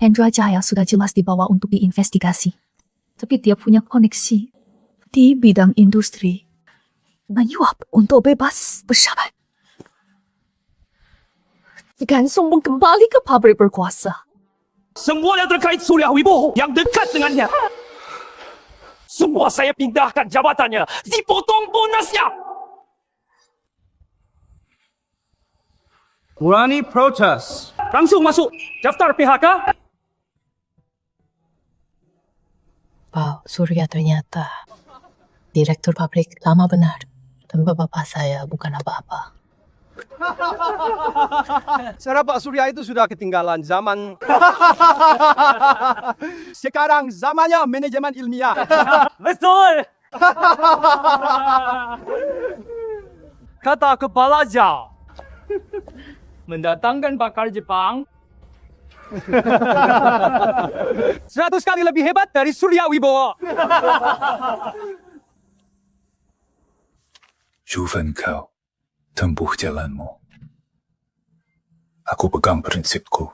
Hendra Jaya sudah jelas dibawa untuk diinvestigasi. Tapi dia punya koneksi di bidang industri. Menyuap untuk bebas bersahabat. Dan sombong kembali ke pabrik berkuasa. Semua yang terkait Surya Wibowo yang dekat dengannya, semua saya pindahkan jabatannya, dipotong bonusnya. Berani protes, langsung masuk daftar PHK. Pak Surya ternyata direktur pabrik lama benar. Dan bapak saya bukan apa-apa. Cara Pak Surya itu sudah ketinggalan zaman. Sekarang zamannya manajemen ilmiah. Betul. Kata kepala Zhao, mendatangkan pakar Jepang 100 kali lebih hebat dari Surya Wibowo. Shufen kau tempuh jalanmu. Aku pegang prinsipku.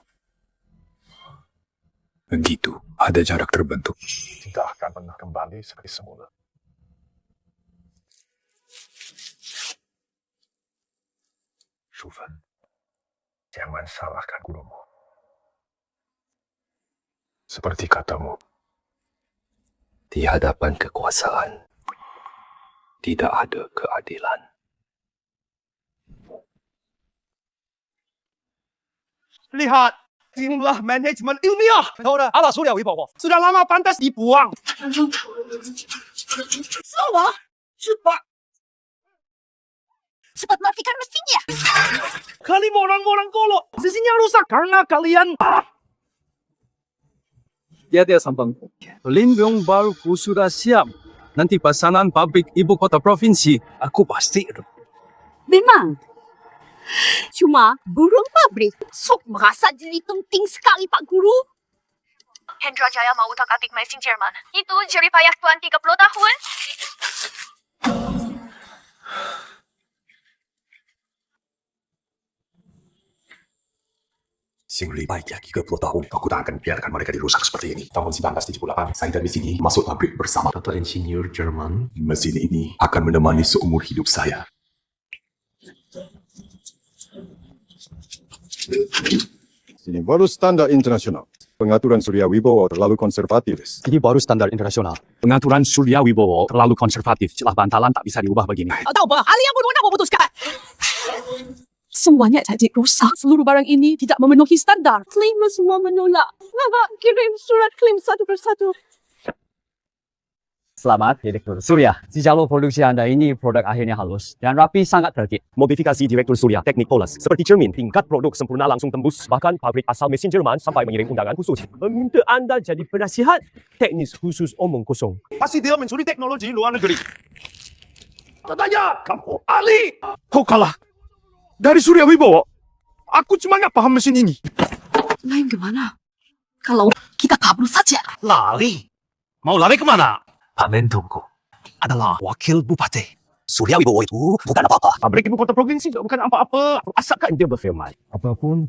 Begitu ada jarak terbentuk, tidak akan pernah kembali seperti semula. Shufen, jangan salahkan gurumu. Seperti katamu, Di hadapan kekuasaan, tidak ada keadilan. Lihat, jumlah manajemen ilmiah. Saudara, ala Surya Wibowo sudah lama pantas dibuang. Semua cepat matikan mesinnya. Kalian orang-orang kolot, mesinnya rusak karena kalian. Dia sampang. Pelindung baruku sudah siap. Nanti pasangan pabrik ibu kota provinsi, aku pasti. Memang. Cuma burung pabrik sok merasa diri penting sekali Pak Guru. Hendra Jaya mau utak-atik mesin Jerman. Itu jerih payah tuan 30 tahun. Singli baiknya 30 tahun, aku tak akan biarkan mereka dirusak seperti ini. Tahun 1978, saya dan mesin ini masuk pabrik bersama. Kata insinyur Jerman, mesin ini akan menemani seumur hidup saya. Ini baru standar internasional. Pengaturan Surya Wibowo terlalu konservatif. Ini baru standar internasional. Pengaturan Surya Wibowo terlalu konservatif. Celah bantalan tak bisa diubah begini. Tahu apa? Ahli yang berwenang memutuskan. Semuanya jadi rusak. Seluruh barang ini tidak memenuhi standar. Klaim semua menolak. Bapak kirim surat klaim satu persatu. Selamat, Direktur Surya. Di jalur produksi Anda ini produk akhirnya halus dan rapi, sangat tertib. Modifikasi Direktur Surya Teknik Polas seperti cermin, tingkat produk sempurna langsung tembus. Bahkan pabrik asal mesin Jerman sampai mengirim undangan khusus. Meminta anda jadi penasihat teknis khusus omong kosong. Pasti dia mencuri teknologi luar negeri. Katanya, kamu ahli. Kau kalah. Dari Surya Wibowo, aku cuma nggak paham mesin ini. Lain gimana? Kalau kita kabur saja. Lari? Mau lari kemana? Pak Mentomko adalah wakil bupati. Surya Wibowo itu bukan apa-apa. Pabrik ibu kota provinsi juga bukan apa-apa. Asalkan dia berfirman. Apapun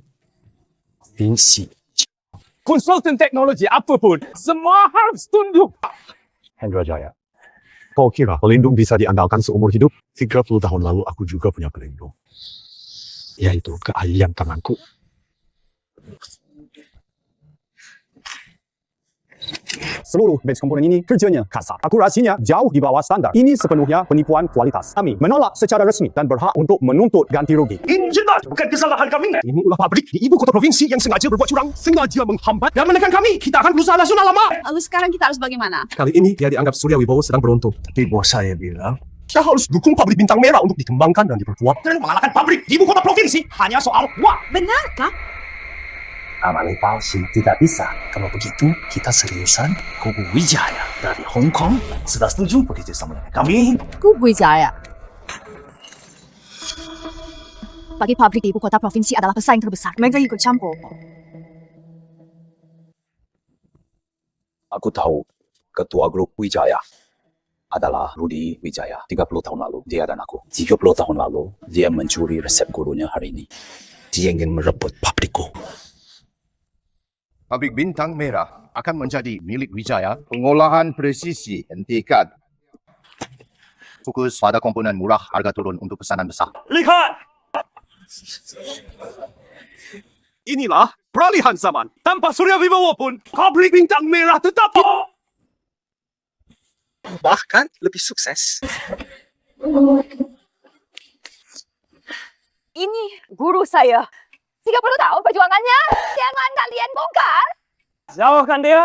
provinsi. Konsultan teknologi apapun, semua harus tunduk. Hendra Jaya. Kau kira pelindung bisa diandalkan seumur hidup? 30 tahun lalu aku juga punya pelindung. Yaitu keahlian tanganku. Seluruh batch komponen ini kerjanya kasar. Akurasinya jauh di bawah standar. Ini sepenuhnya penipuan kualitas. Kami menolak secara resmi dan berhak untuk menuntut ganti rugi. Ini jelas bukan kesalahan kami. Ini ulah pabrik di ibu kota provinsi yang sengaja berbuat curang, sengaja menghambat dan menekan kami. Kita akan berusaha nasional lama. Lalu sekarang kita harus bagaimana? Kali ini dia dianggap Surya Wibowo sedang beruntung. Tapi bos saya bilang, kita harus dukung pabrik bintang merah untuk dikembangkan dan diperkuat. Dan mengalahkan pabrik di ibu kota provinsi hanya soal uang. Benarkah? amalnya palsu tidak bisa. Kalau begitu, kita seriusan Kubu Wijaya dari Hong Kong sudah setuju bekerja sama dengan kami. Kubu Wijaya. Bagi pabrik di ibu kota provinsi adalah pesaing terbesar. Mereka ikut campur. Aku tahu ketua grup Wijaya adalah Rudy Wijaya. 30 tahun lalu, dia dan aku. 30 tahun lalu, dia mencuri resep gurunya hari ini. Dia ingin merebut pabrikku. Pabrik Bintang Merah akan menjadi milik Wijaya. Pengolahan presisi hentikan. Fokus pada komponen murah, harga turun untuk pesanan besar. Lihat! Inilah peralihan zaman. Tanpa Surya Wibowo pun, pabrik Bintang Merah tetap... Bahkan lebih sukses. Ini guru saya. 30 tahun perjuangannya. Jangan kalian bongkar. Jauhkan dia.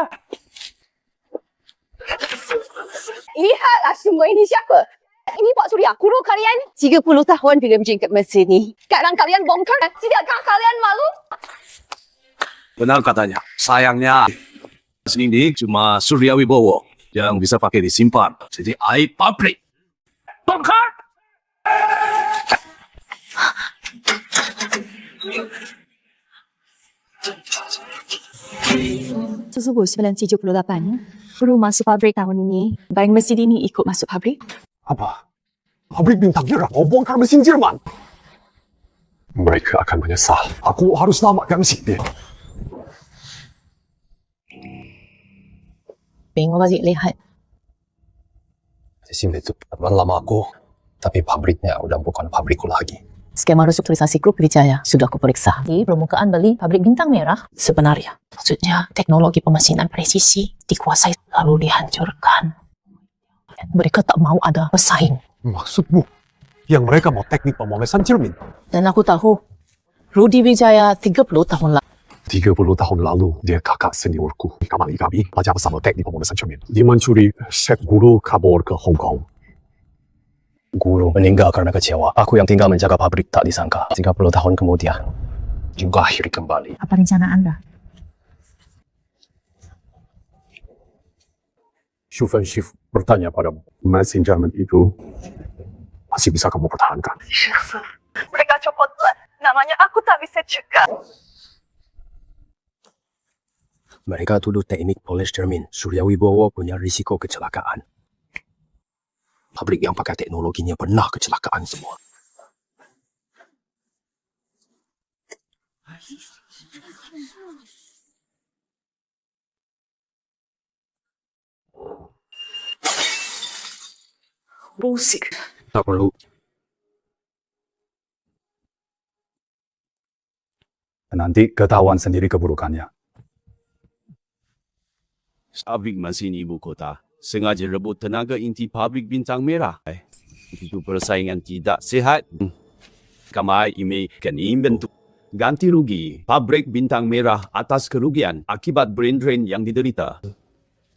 Lihatlah semua ini siapa? Ini Pak Surya, guru kalian. 30 tahun bila menjingkat mesin ini. Sekarang kalian bongkar. Tidakkah kalian malu? Benar katanya. Sayangnya, mesin ini cuma Surya Wibowo yang bisa pakai disimpan. Jadi air pabrik. Bongkar! 1978, baru masuk pabrik tahun ini. Barang mesin ini ikut masuk pabrik. Apa? Pabrik Bintang Merah mau bongkar mesin Jerman? Mereka akan menyesal. Aku harus selamatkan mesin dia. Bingung balik lihat. Mesin itu teman lama aku. Tapi pabriknya udah bukan pabrikku lagi. Skema restrukturisasi grup Wijaya sudah kuperiksa. Di permukaan beli pabrik Bintang Merah sebenarnya. Maksudnya teknologi pemesinan presisi dikuasai lalu dihancurkan. Mereka tak mau ada pesaing. Maksudmu? Yang mereka mau teknik pemolesan cermin? Dan aku tahu Rudy Wijaya 30 tahun lalu. 30 tahun lalu, dia kakak seniorku. Kami belajar bersama teknik pemolesan cermin. Dia mencuri set guru kabur ke Hong Kong. Guru meninggal karena kecewa. Aku yang tinggal menjaga pabrik tak disangka. 30 tahun kemudian, juga akhirnya kembali. Apa rencana Anda? Shift bertanya padamu, mesin Jerman itu masih bisa kamu pertahankan? Mereka copotlah. Namanya aku tak bisa cegah. Mereka tuduh teknik polis cermin Surya Wibowo punya risiko kecelakaan. Pabrik yang pakai teknologinya pernah kecelakaan semua. Bullshit. Tak perlu. Nanti ketahuan sendiri keburukannya. Pabrik mesin ibu kota sengaja rebut tenaga inti pabrik bintang merah. Itu persaingan tidak sehat. Kami ingin bentuk ganti rugi pabrik bintang merah atas kerugian akibat brain drain yang diderita.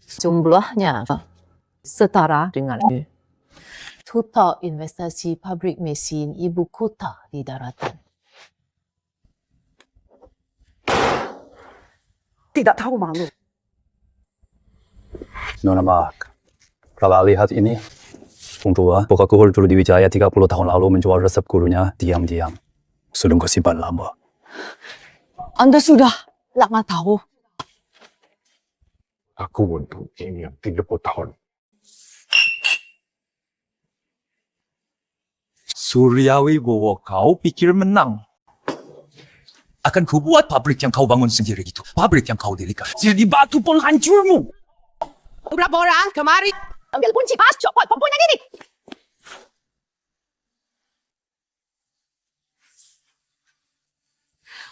Jumlahnya setara dengan total investasi pabrik mesin ibu kota di daratan. Tidak tahu malu. Nona Mak, kalau lihat ini, Tua, Coca-Cola dulu di Wijaya 30 tahun lalu menjual resep gurunya diam-diam. Sudah simpan lama. Anda sudah lama tahu. Aku untuk ini yang 30 tahun. Surya Wibowo, kau pikir menang? Akan kubuat pabrik yang kau bangun sendiri itu. Pabrik yang kau dirikan. Jadi batu penghancurmu. Berapa orang kemari? Ambil kunci pas, copot pempunyaan ini.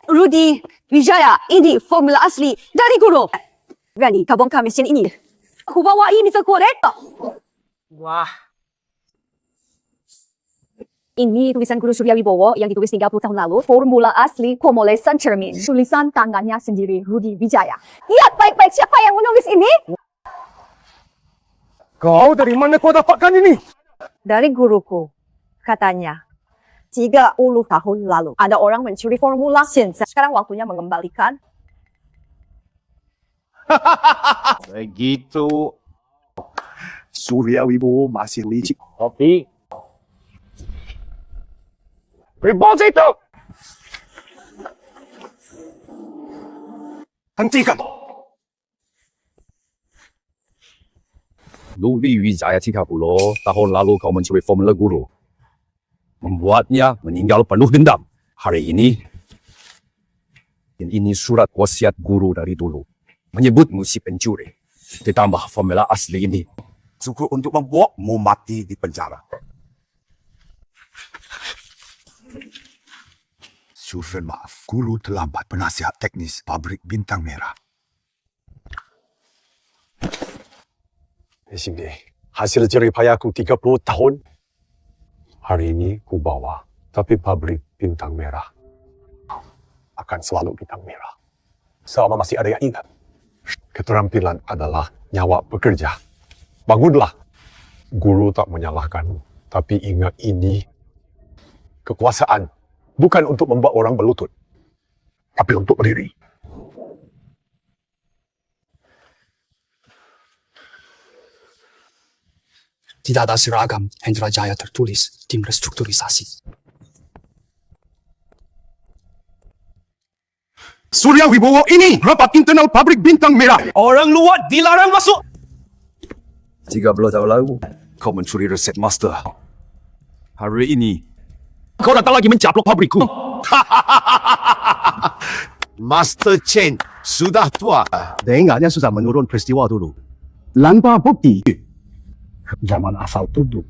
Rudy, Wijaya, ini formula asli dari guru. Berani kau bongkar mesin ini. Aku bawa ini ke korek. Wah. Ini tulisan guru Surya Wibowo yang ditulis 30 tahun lalu. Formula asli pemolesan cermin. Tulisan tangannya sendiri, Rudy Wijaya. Lihat baik-baik siapa yang menulis ini. Kau dari mana kau dapatkan ini? Dari guruku. Katanya, 30 tahun lalu ada orang mencuri formula. Sekarang waktunya mengembalikan. Begitu. Surya Wibowo masih licik. Tapi Ribos itu! Hentikan! Rudy Wijaya 30 tahun lalu kau mencuri formula guru. Membuatnya meninggal penuh dendam. Hari ini surat wasiat guru dari dulu. Menyebutmu si pencuri. Ditambah formula asli ini. Cukup untuk membuatmu mati di penjara. Syufren maaf, guru terlambat penasihat teknis pabrik bintang merah. Di sini, hasil jerih payahku 30 tahun. Hari ini ku bawa, tapi pabrik bintang merah akan selalu bintang merah. Selama masih ada yang ingat, keterampilan adalah nyawa pekerja. Bangunlah. Guru tak menyalahkan, tapi ingat ini kekuasaan bukan untuk membuat orang berlutut, tapi untuk berdiri. Tidak ada seragam Hendra Jaya tertulis tim restrukturisasi. Surya Wibowo ini rapat internal pabrik bintang merah. Orang luar dilarang masuk. 30 tahun lalu, kau mencuri resep master. Hari ini, kau datang lagi mencaplok pabrikku. Master Chen sudah tua. Dengarnya sudah menurun peristiwa dulu. Tanpa bukti. Jangan asal tuduh.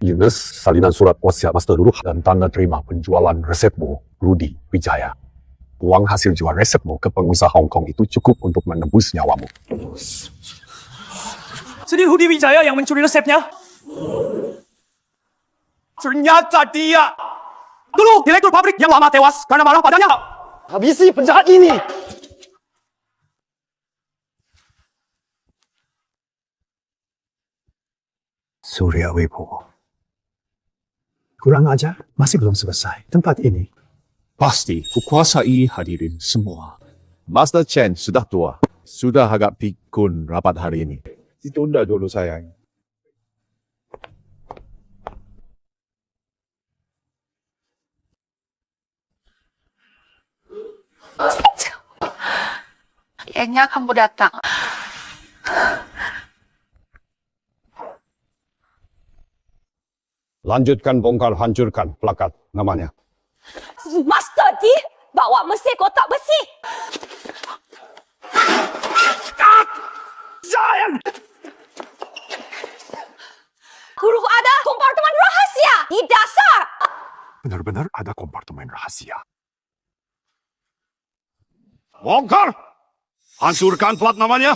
Yunus, salinan surat wasiat master dulu dan tanda terima penjualan resepmu, Rudy Wijaya. Uang hasil jual resepmu ke pengusaha Hong Kong itu cukup untuk menebus nyawamu. Jadi Rudy Wijaya yang mencuri resepnya? Ternyata dia dulu direktur pabrik yang lama tewas karena marah padanya. Habisi penjahat ini. Surya Wibowo. Kurang ajar, masih belum selesai. Tempat ini pasti kukuasai hadirin semua. Master Chen sudah tua. Sudah agak pikun rapat hari ini. Ditunda dulu sayang. Akhirnya kamu datang. Lanjutkan bongkar hancurkan plakat namanya. Master Di, bawa mesin kotak besi. Jangan! Huruf ada kompartemen rahasia di dasar. Benar-benar ada kompartemen rahasia. Bongkar! Hancurkan plat namanya.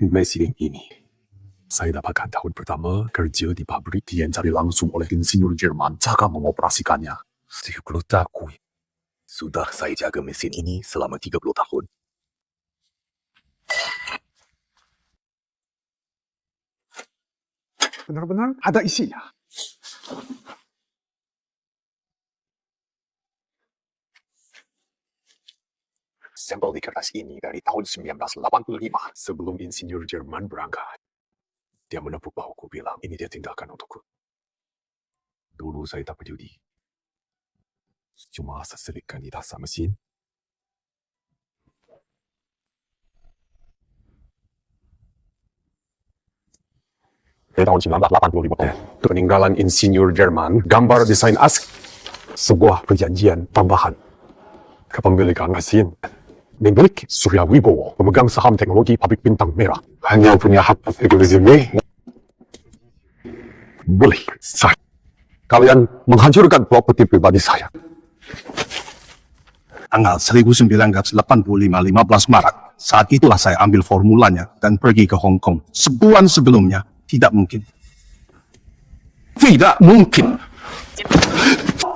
Mesin ini saya dapatkan tahun pertama kerja di pabrik diancari langsung oleh insinyur Jerman cara mengoperasikannya. 30 tahun. Sudah saya jaga mesin ini selama 30 tahun. Benar-benar ada isinya. Sampel di kertas ini dari tahun 1985 sebelum insinyur Jerman berangkat. Dia menepuk bahuku bilang, ini dia tindakan untukku. Dulu saya tak peduli. Cuma seselipkan di dasar mesin. Tahun 1985. Peninggalan insinyur Jerman, gambar desain asli. Sebuah perjanjian tambahan. Kepemilikan mesin. Milik Surya Wibowo, pemegang saham teknologi pabrik bintang merah. Hanya punya hak eksklusif. Boleh, sah. Kalian menghancurkan properti pribadi saya. Tanggal 1985, 15 Maret. Saat itulah saya ambil formulanya dan pergi ke Hong Kong. Sebulan sebelumnya, tidak mungkin. Tidak mungkin.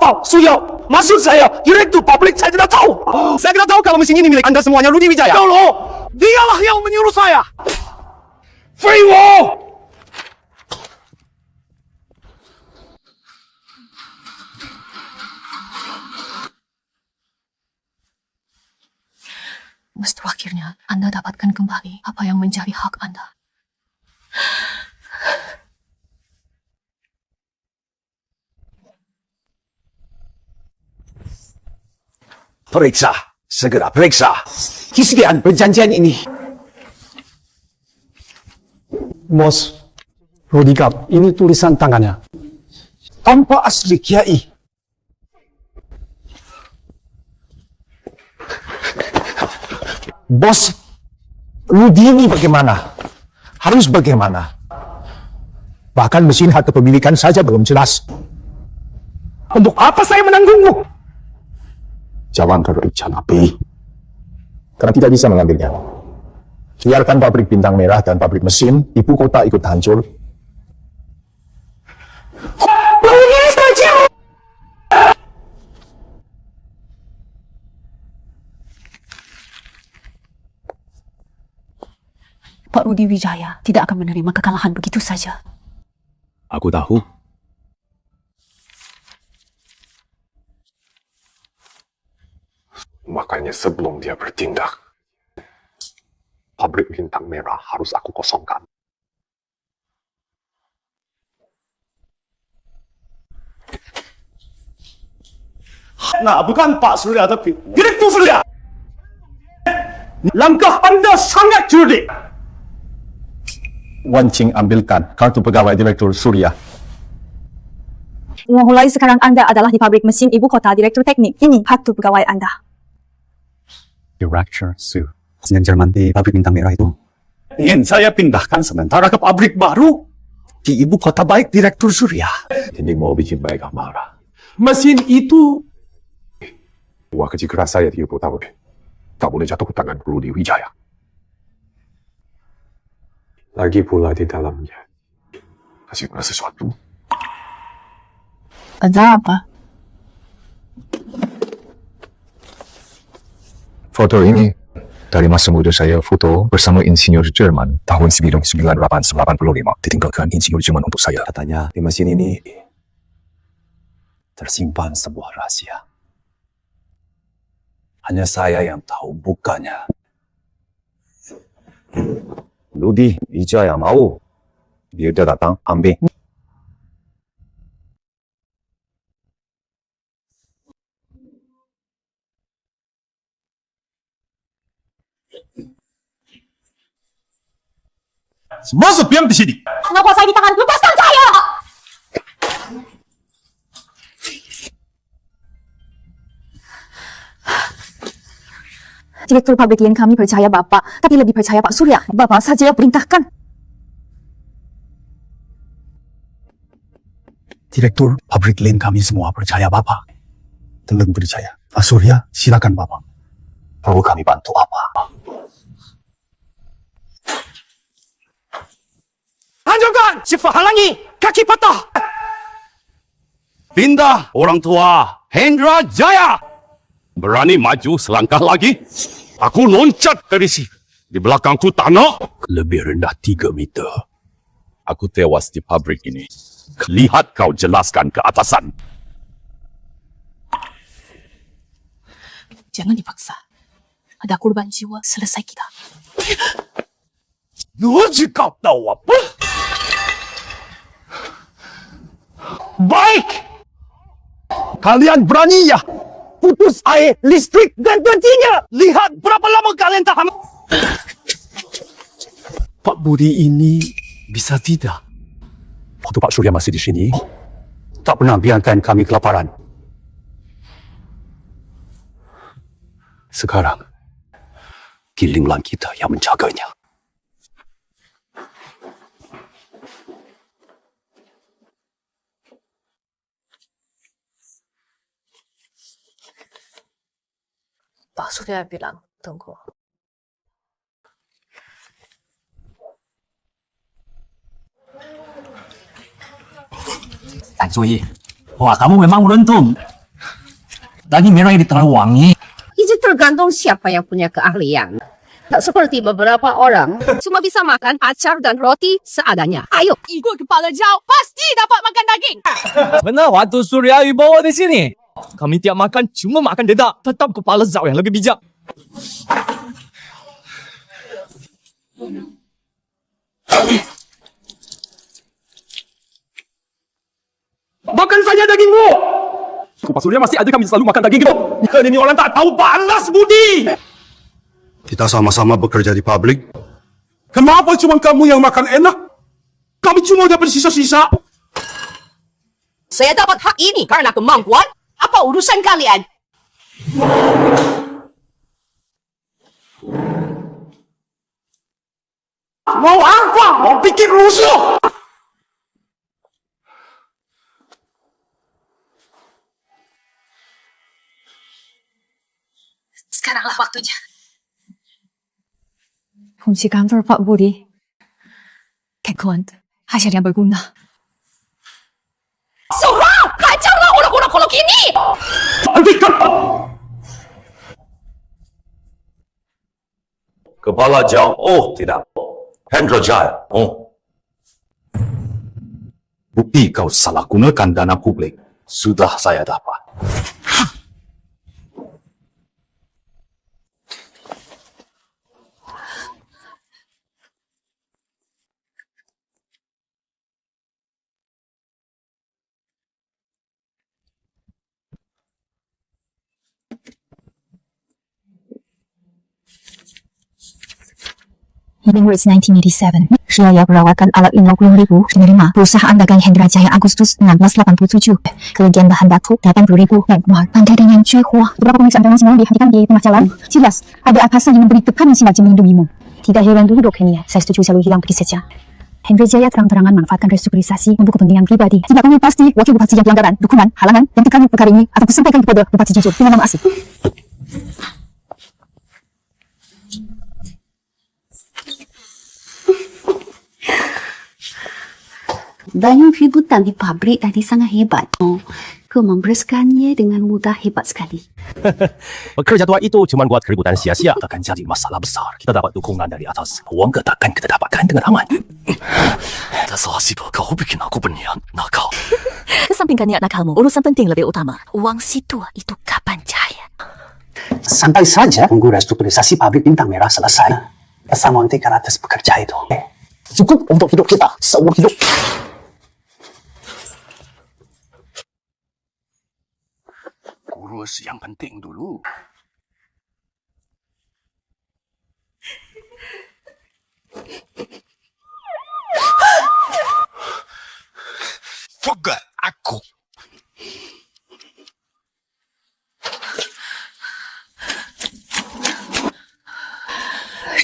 Pak Surya, maksud saya, direktur pabrik saya tidak tahu. Saya tidak tahu kalau mesin ini milik Anda semuanya, Rudi Wijaya. Tolong, dialah yang menyuruh saya. Freewo! Mesti akhirnya Anda dapatkan kembali apa yang menjadi hak Anda. Periksa, segera periksa. Kesediaan perjanjian ini. Bos, Rudikap, ini tulisan tangannya. Tanpa asli kiai. Bos, Rudi ini bagaimana? Harus bagaimana? Bahkan mesin hak kepemilikan saja belum jelas. Untuk apa saya menanggungmu? Jangan terrencana, Pi. Karena tidak bisa mengambilnya. Biarkan pabrik bintang merah dan pabrik mesin, ibu kota ikut hancur. Pak Rudi Wijaya tidak akan menerima kekalahan begitu saja. Aku tahu. Makanya sebelum dia bertindak, pabrik bintang merah harus aku kosongkan. Nah, bukan Pak Surya, tapi Direktur Surya. Langkah Anda sangat cerdik. Wan Ching ambilkan kartu pegawai Direktur Surya. Mulai sekarang Anda adalah di pabrik mesin ibu kota Direktur Teknik. Ini kartu pegawai Anda. Director Su. Mesin Jerman di pabrik bintang merah itu. Ingin saya pindahkan sementara ke pabrik baru di ibu kota baik Direktur Surya. Jadi mau bikin baik marah. Mesin itu... Wah, kerja keras saya 30 tahun. Tak boleh jatuh ke tangan Rudi Wijaya. Lagi pula di dalamnya. Kasih guna sesuatu. Ada apa? Foto ini dari masa muda saya foto bersama insinyur Jerman tahun 1985 ditinggalkan insinyur Jerman untuk saya. Katanya di mesin ini tersimpan sebuah rahasia. Hanya saya yang tahu bukannya. Rudi Wijaya mau. Dia datang ambil. Semua sepiam di sini. Kenapa saya ditahan? Lepaskan saya! Direktur pabrik klien kami percaya Bapak, tapi lebih percaya Pak Surya. Bapak saja yang perintahkan. Direktur pabrik klien kami semua percaya Bapak. Tolong percaya. Pak Surya, silakan Bapak. Perlu kami bantu apa? Anjurkan! Sifat halangi! Kaki patah! Pindah orang tua Hendra Jaya. Berani maju selangkah lagi? Aku loncat dari sini. Di belakangku tanah. Lebih rendah 3 meter. Aku tewas di pabrik ini. Lihat kau jelaskan ke atasan. Jangan dipaksa. Ada korban jiwa, selesai kita. Nuji kau tahu apa? Baik! Kalian berani ya? Putus air, listrik dan gantinya. Lihat berapa lama kalian tahan. Pak Budi ini bisa tidak? Waktu Pak Surya masih di sini, tak pernah biarkan kami kelaparan. Sekarang, Kilinglan kita yang menjaganya. Pak Surya bilang, tunggu. Tan Suyi, wah kamu memang beruntung. Daging merah ini terlalu wangi. Itu tergantung siapa yang punya keahlian. Tak seperti beberapa orang, cuma bisa makan acar dan roti seadanya. Ayo. Ikut kepala jauh, pasti dapat makan daging. Benar, waktu Surya bawa di sini. Kami tiap makan cuma makan dedak. Tetap kepala Zhao yang lebih bijak. Makan saja dagingmu! Pak Surya masih ada kami selalu makan daging gitu. Ikan ini orang tak tahu balas budi! Kita sama-sama bekerja di pabrik. Kenapa cuma kamu yang makan enak? Kami cuma dapat sisa-sisa. Saya dapat hak ini karena kemampuan. Apa urusan kalian? Mau apa? Mau bikin rusuh? Sekaranglah waktunya. Fungsi kantor Pak Budi. Kekuatan hasil yang berguna. Surah! Hajarlah orang-orang kalau gini! Hentikan! Kepala Zhao, oh tidak. Hendra Jaya, oh. Bukti kau salah gunakan dana publik. Sudah saya dapat. Inwards 1987, Surya perawatan alat 50.000 menerima perusahaan dagang Hendra Jaya Agustus 1987. Kelebihan bahan baku 80.000 dan keluar pandai dengan Cuihua. Beberapa pemeriksaan dengan semua dihentikan di tengah jalan. Jelas, ada atasan yang memberi tekanan sengaja melindungimu. Tidak heran dulu dok Kenia, saya setuju selalu hilang pergi saja. Hendra Jaya terang-terangan manfaatkan restrukturisasi untuk kepentingan pribadi. Tidak kami pasti wakil bupati yang pelanggaran, dukungan, halangan, dan tekanan perkara ini akan kusampaikan kepada bupati jujur dengan nama asli. Dayung keributan di pabrik tadi sangat hebat. Kau membereskannya dengan mudah, hebat sekali. Bekerja tua itu cuma buat keributan sia-sia. Takkan jadi masalah besar. Kita dapat dukungan dari atas. Uang takkan kita dapatkan dengan aman. Kau bikin aku berniat nakal. Kesampingkan niat nakalmu, urusan penting lebih utama. Uang situ itu kapan Jaya? Santai saja, tunggu restrukturisasi pabrik Bintang Merah selesai. Asal nanti atas bekerja itu. Cukup untuk hidup kita, seumur hidup. Urus yang penting dulu.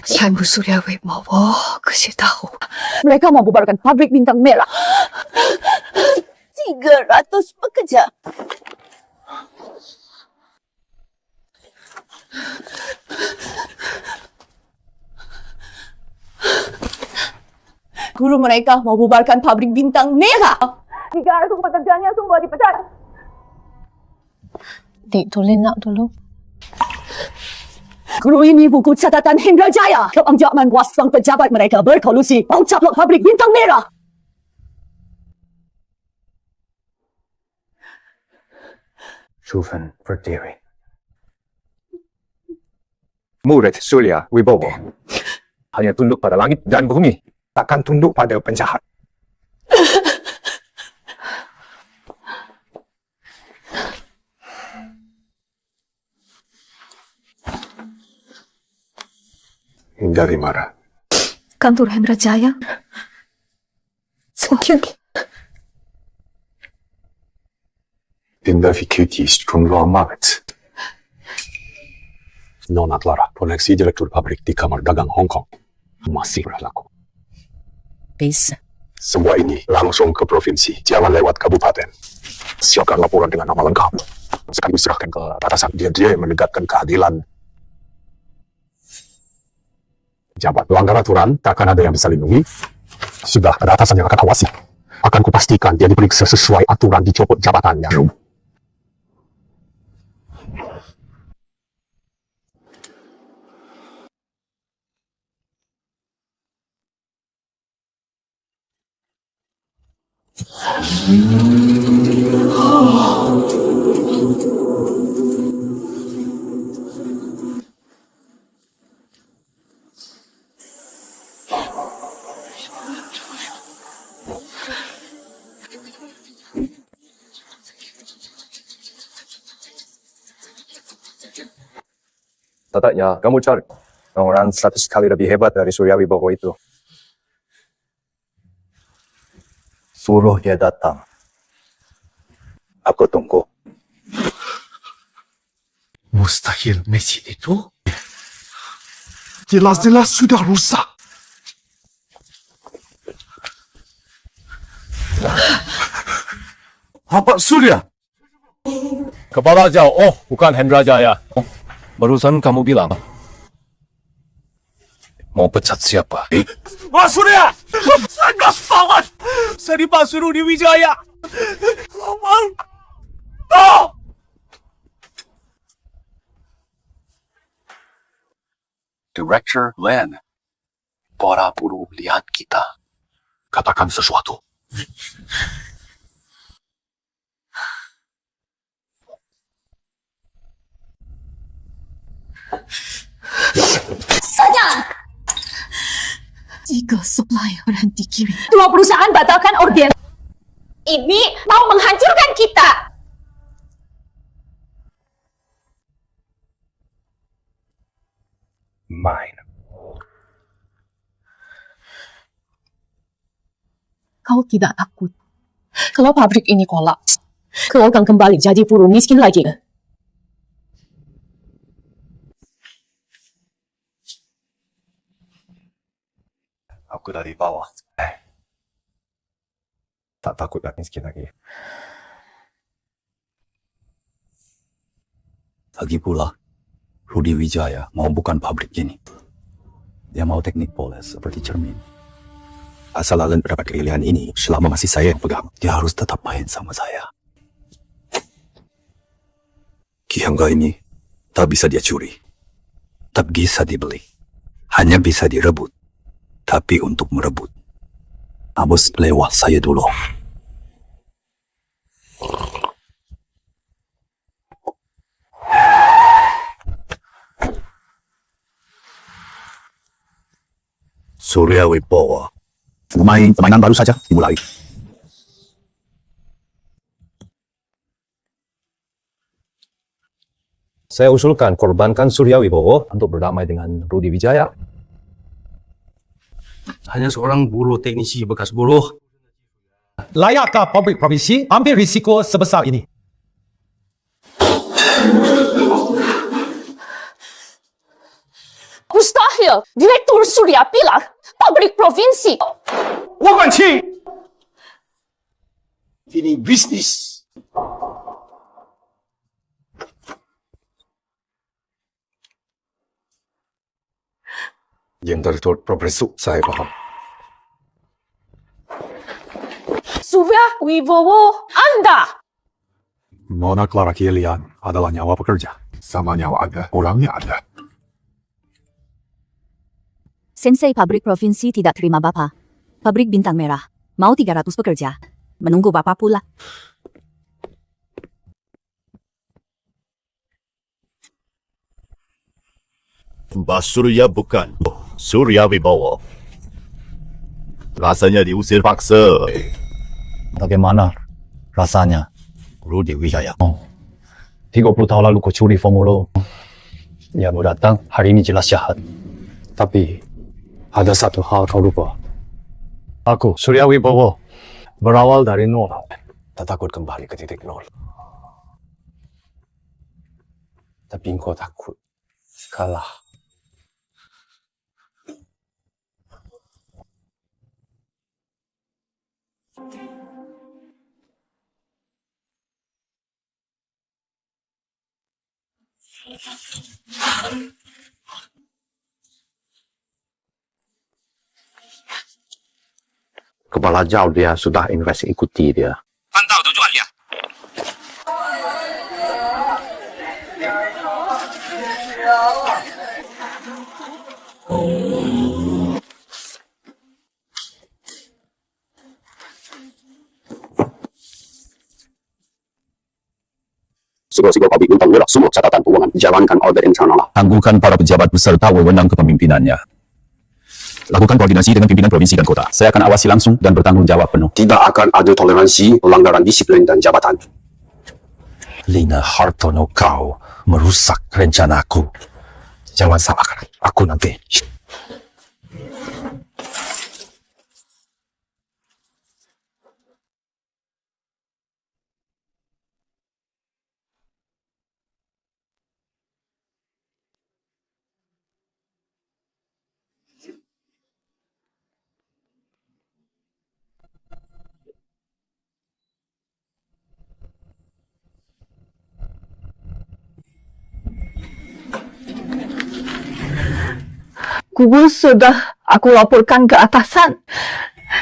Saya Surya Wibowo kasih tahu. Mereka mau bubarkan pabrik Bintang Merah. 300 pekerja. Guru mereka mau bubarkan pabrik Bintang Merah. 300 pekerjanya semua dipecat. Dik, tulis nak dulu. Guru ini buku catatan Hendra Jaya. Kepanjaman wasang pejabat mereka berkolusi mau caplok pabrik Bintang Merah. Proven berdiri. Murid Surya Wibowo hanya tunduk pada langit dan bumi, takkan tunduk pada penjahat. Hindari marah. Kantor Hendra Jaya. Sungkyun. Tindak fikir stronglah amat. Nona Clara, koneksi direktur pabrik di kamar dagang Hong Kong masih berlaku. Bisa. Semua ini langsung ke provinsi, jangan lewat kabupaten. Siapkan laporan dengan nama lengkap. Sekaligus serahkan ke atasan dia yang menegakkan keadilan. Jabat melanggar aturan, takkan ada yang bisa lindungi. Sudah ada atasan yang akan awasi. Akan kupastikan dia diperiksa sesuai aturan dicopot jabatannya. Tatanya, kamu cari orang 100 kali lebih hebat dari Surya Wibowo itu. Suruh dia datang. Aku tunggu. Mustahil mesin itu jelas-jelas sudah rusak. Apa Surya? Kepala Jauh, oh bukan Hendra Jaya. Barusan kamu bilang mau pecat siapa? Wah Surya! Sangat banget! Saya dipasuruh di Wijaya. Oh! Director Len, para buruh lihat kita. Katakan sesuatu. Sayang! Jika supplier berhenti kirim, 2 perusahaan batalkan order. Ini mau menghancurkan kita. Mine. Kau tidak takut kalau pabrik ini kolaps? Kau akan kembali jadi buruh miskin lagi. Aku dari bawah. Tak takut dan miskin lagi. Lagi pula, Rudy Wijaya mau bukan pabrik ini. Dia mau teknik poles seperti cermin. Asal Alan dapat pilihan ini, selama masih saya yang pegang, dia harus tetap main sama saya. Kihangga ini tak bisa dia curi, tak bisa dibeli, hanya bisa direbut. Tapi untuk merebut, harus lewat saya dulu. Surya Wibowo. Permainan baru saja dimulai. Saya usulkan korbankan Surya Wibowo untuk berdamai dengan Rudy Wijaya. Hanya seorang buruh teknisi bekas buruh. Layakkah pabrik provinsi ambil risiko sebesar ini? Mustahil! Ahli Direktur Surya Pilar Pabrik Provinsi. 我管清，ini bisnis. Yang tertutup progresu saya paham. Surya Wibowo Anda. Mona Clara Kilian adalah nyawa pekerja. Sama nyawa Anda, orangnya Anda. Sensei pabrik provinsi tidak terima Bapak. Pabrik bintang merah. Mau 300 pekerja. Menunggu Bapak pula. Mbak Surya bukan Surya Wibowo. Rasanya diusir paksa. Bagaimana rasanya? Rudi Wijaya. 30 tahun lalu kau curi formulo. Ya mau datang, hari ini jelas jahat. Tapi ada satu hal kau lupa. Aku, Surya Wibowo, berawal dari nol. Tak takut kembali ke titik nol. Tapi engkau takut kalah. Kepala jauh dia sudah invest ikuti dia. Pantau tujuannya. Segel-segel pabrik bintang merah, semua catatan keuangan, jalankan audit internal. Tangguhkan para pejabat beserta wewenang kepemimpinannya. Lakukan koordinasi dengan pimpinan provinsi dan kota. Saya akan awasi langsung dan bertanggung jawab penuh. Tidak akan ada toleransi pelanggaran disiplin dan jabatan. Lina Hartono, kau merusak rencanaku. Jangan salahkan aku nanti. Gugur sudah aku laporkan ke atasan.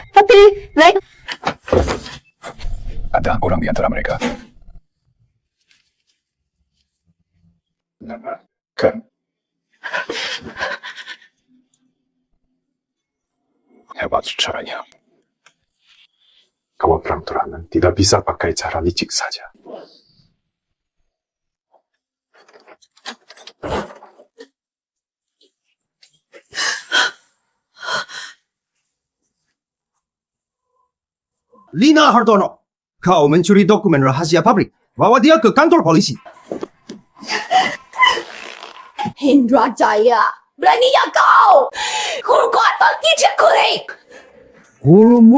Tapi, Ada orang di antara mereka. Kan. Hebat caranya. Kamu terang-terangan tidak bisa pakai cara licik saja. Lina Hartono, kau mencuri dokumen rahasia pabrik. Bawa dia ke kantor polisi. Hendra Jaya, beraninya kau! Guruku atau tidak kulit! Gurumu.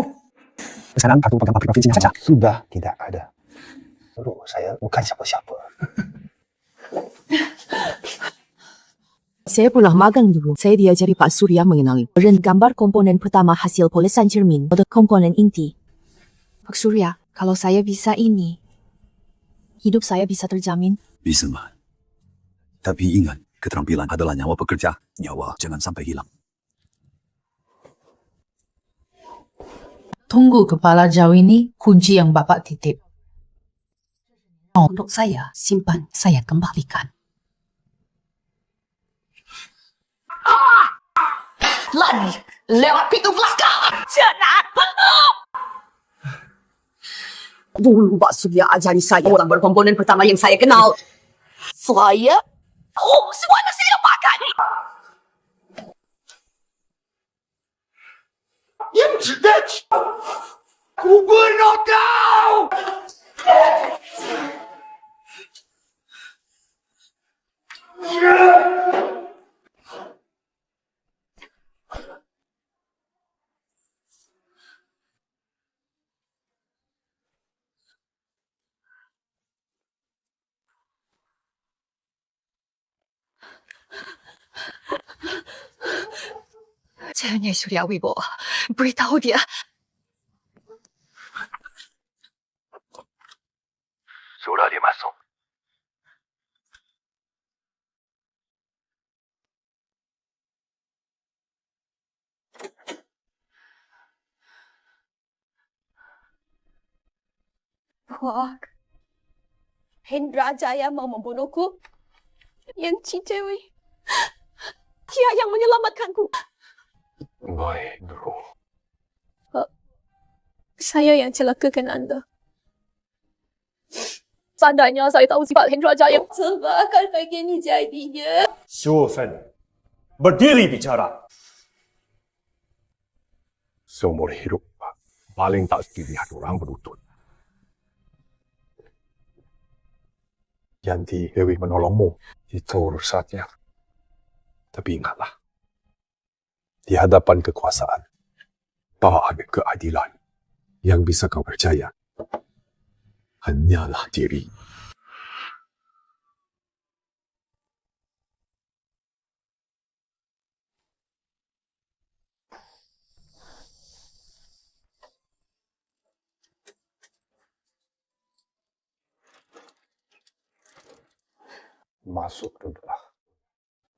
Sekarang aku pegang pabrik provinsinya saja. Sudah tidak ada. Dulu saya bukan siapa-siapa. Saya pernah magang dulu. Saya diajari Pak Surya mengenali. Dan gambar komponen pertama hasil polesan cermin pada komponen inti. Pak Surya, kalau saya bisa ini, hidup saya bisa terjamin. Bisa, Mbak. Tapi ingat, keterampilan adalah nyawa pekerja. Nyawa jangan sampai hilang. Tunggu kepala jauh ini kunci yang Bapak titip. Untuk saya, simpan, saya kembalikan. Lari lewat pintu belakang. Jangan peluk. Dulu Pak Surya ajari saya orang berkomponen pertama yang saya kenal. Saya? Oh, semuanya saya pakai. Yang cerdas! Ku bunuh kau! Percayanya Surya Wibowo. Beritahu dia. Sudah dia masuk. Wah, Hendra Jaya mau membunuhku. Yang Cidewi, dia yang menyelamatkanku. Baik, Dulu. Saya yang celakakan Anda. Seandainya saya tahu sifat Hendra Jaya, sebab akan begini jadinya. Sufen, berdiri bicara. Seumur hidup, paling tak dilihat orang berlutut. Yanti Dewi menolongmu, itu urusannya. Tapi ingatlah, di hadapan kekuasaan, tak ada keadilan yang bisa kau percaya. Hanyalah diri. Masuk dululah.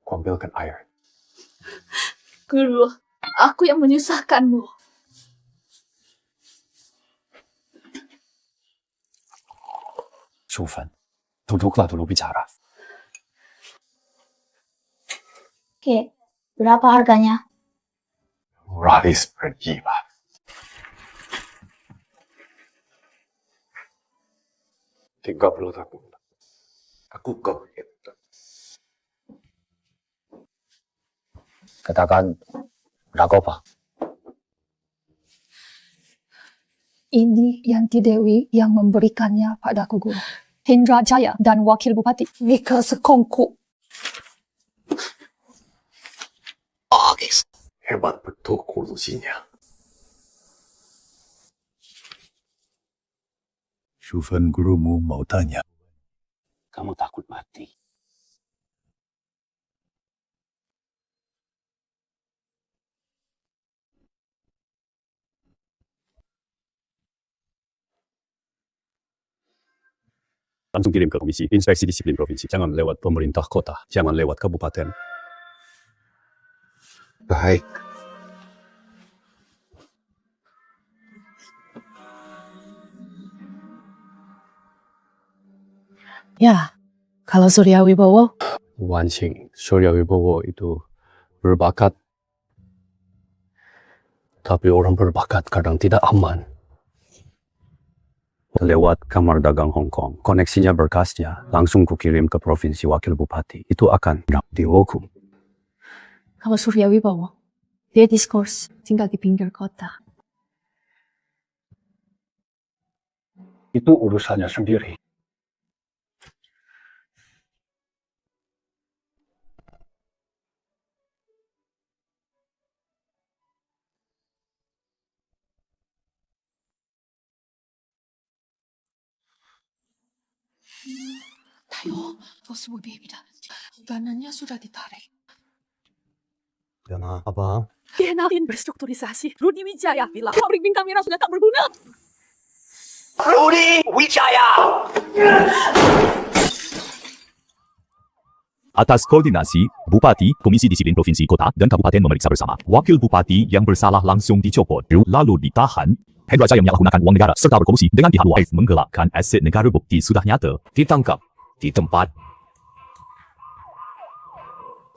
Kau ambilkan air. Guru, aku yang menyusahkanmu. Sufen, duduklah dulu bicara. Oke, berapa harganya? Ralis pergilah. $30 tahun. Aku kau. Katakan, berapa Pak? Ini Yanti Dewi yang memberikannya padaku, Guru. Hendra Jaya dan Wakil Bupati Mika Sekongku. Bagus. Hebat betul kolusinya. Sufen gurumu mau tanya. Kamu takut mati. Langsung kirim ke Komisi Inspeksi Disiplin Provinsi. Jangan lewat pemerintah kota. Jangan lewat kabupaten. Baik. Ya, kalau Surya Wibowo, Wansing, Surya Wibowo itu berbakat. Tapi orang berbakat kadang tidak aman. Lewat Kamar Dagang Hong Kong, koneksinya berkasnya langsung kukirim ke Provinsi Wakil Bupati. Itu akan dihukum. Kalau Surya Wibowo, dia diskurs tinggal di pinggir kota. Itu urusannya sendiri. Tayo, bos bibida. Dananya sudah ditarik. Dana, Abang. Genain berstrukturisasi. Rudi Wijaya bilang pabrik bintang merah sudah tak berguna. Rudi Wijaya! Atas koordinasi, Bupati, Komisi Disiplin Provinsi Kota, dan Kabupaten memeriksa bersama. Wakil Bupati yang bersalah langsung dicopot, lalu ditahan. Hendra Jaya menyalahgunakan uang negara serta berkolusi dengan pihak luar menggelapkan aset negara bukti sudah nyata. Ditangkap di tempat.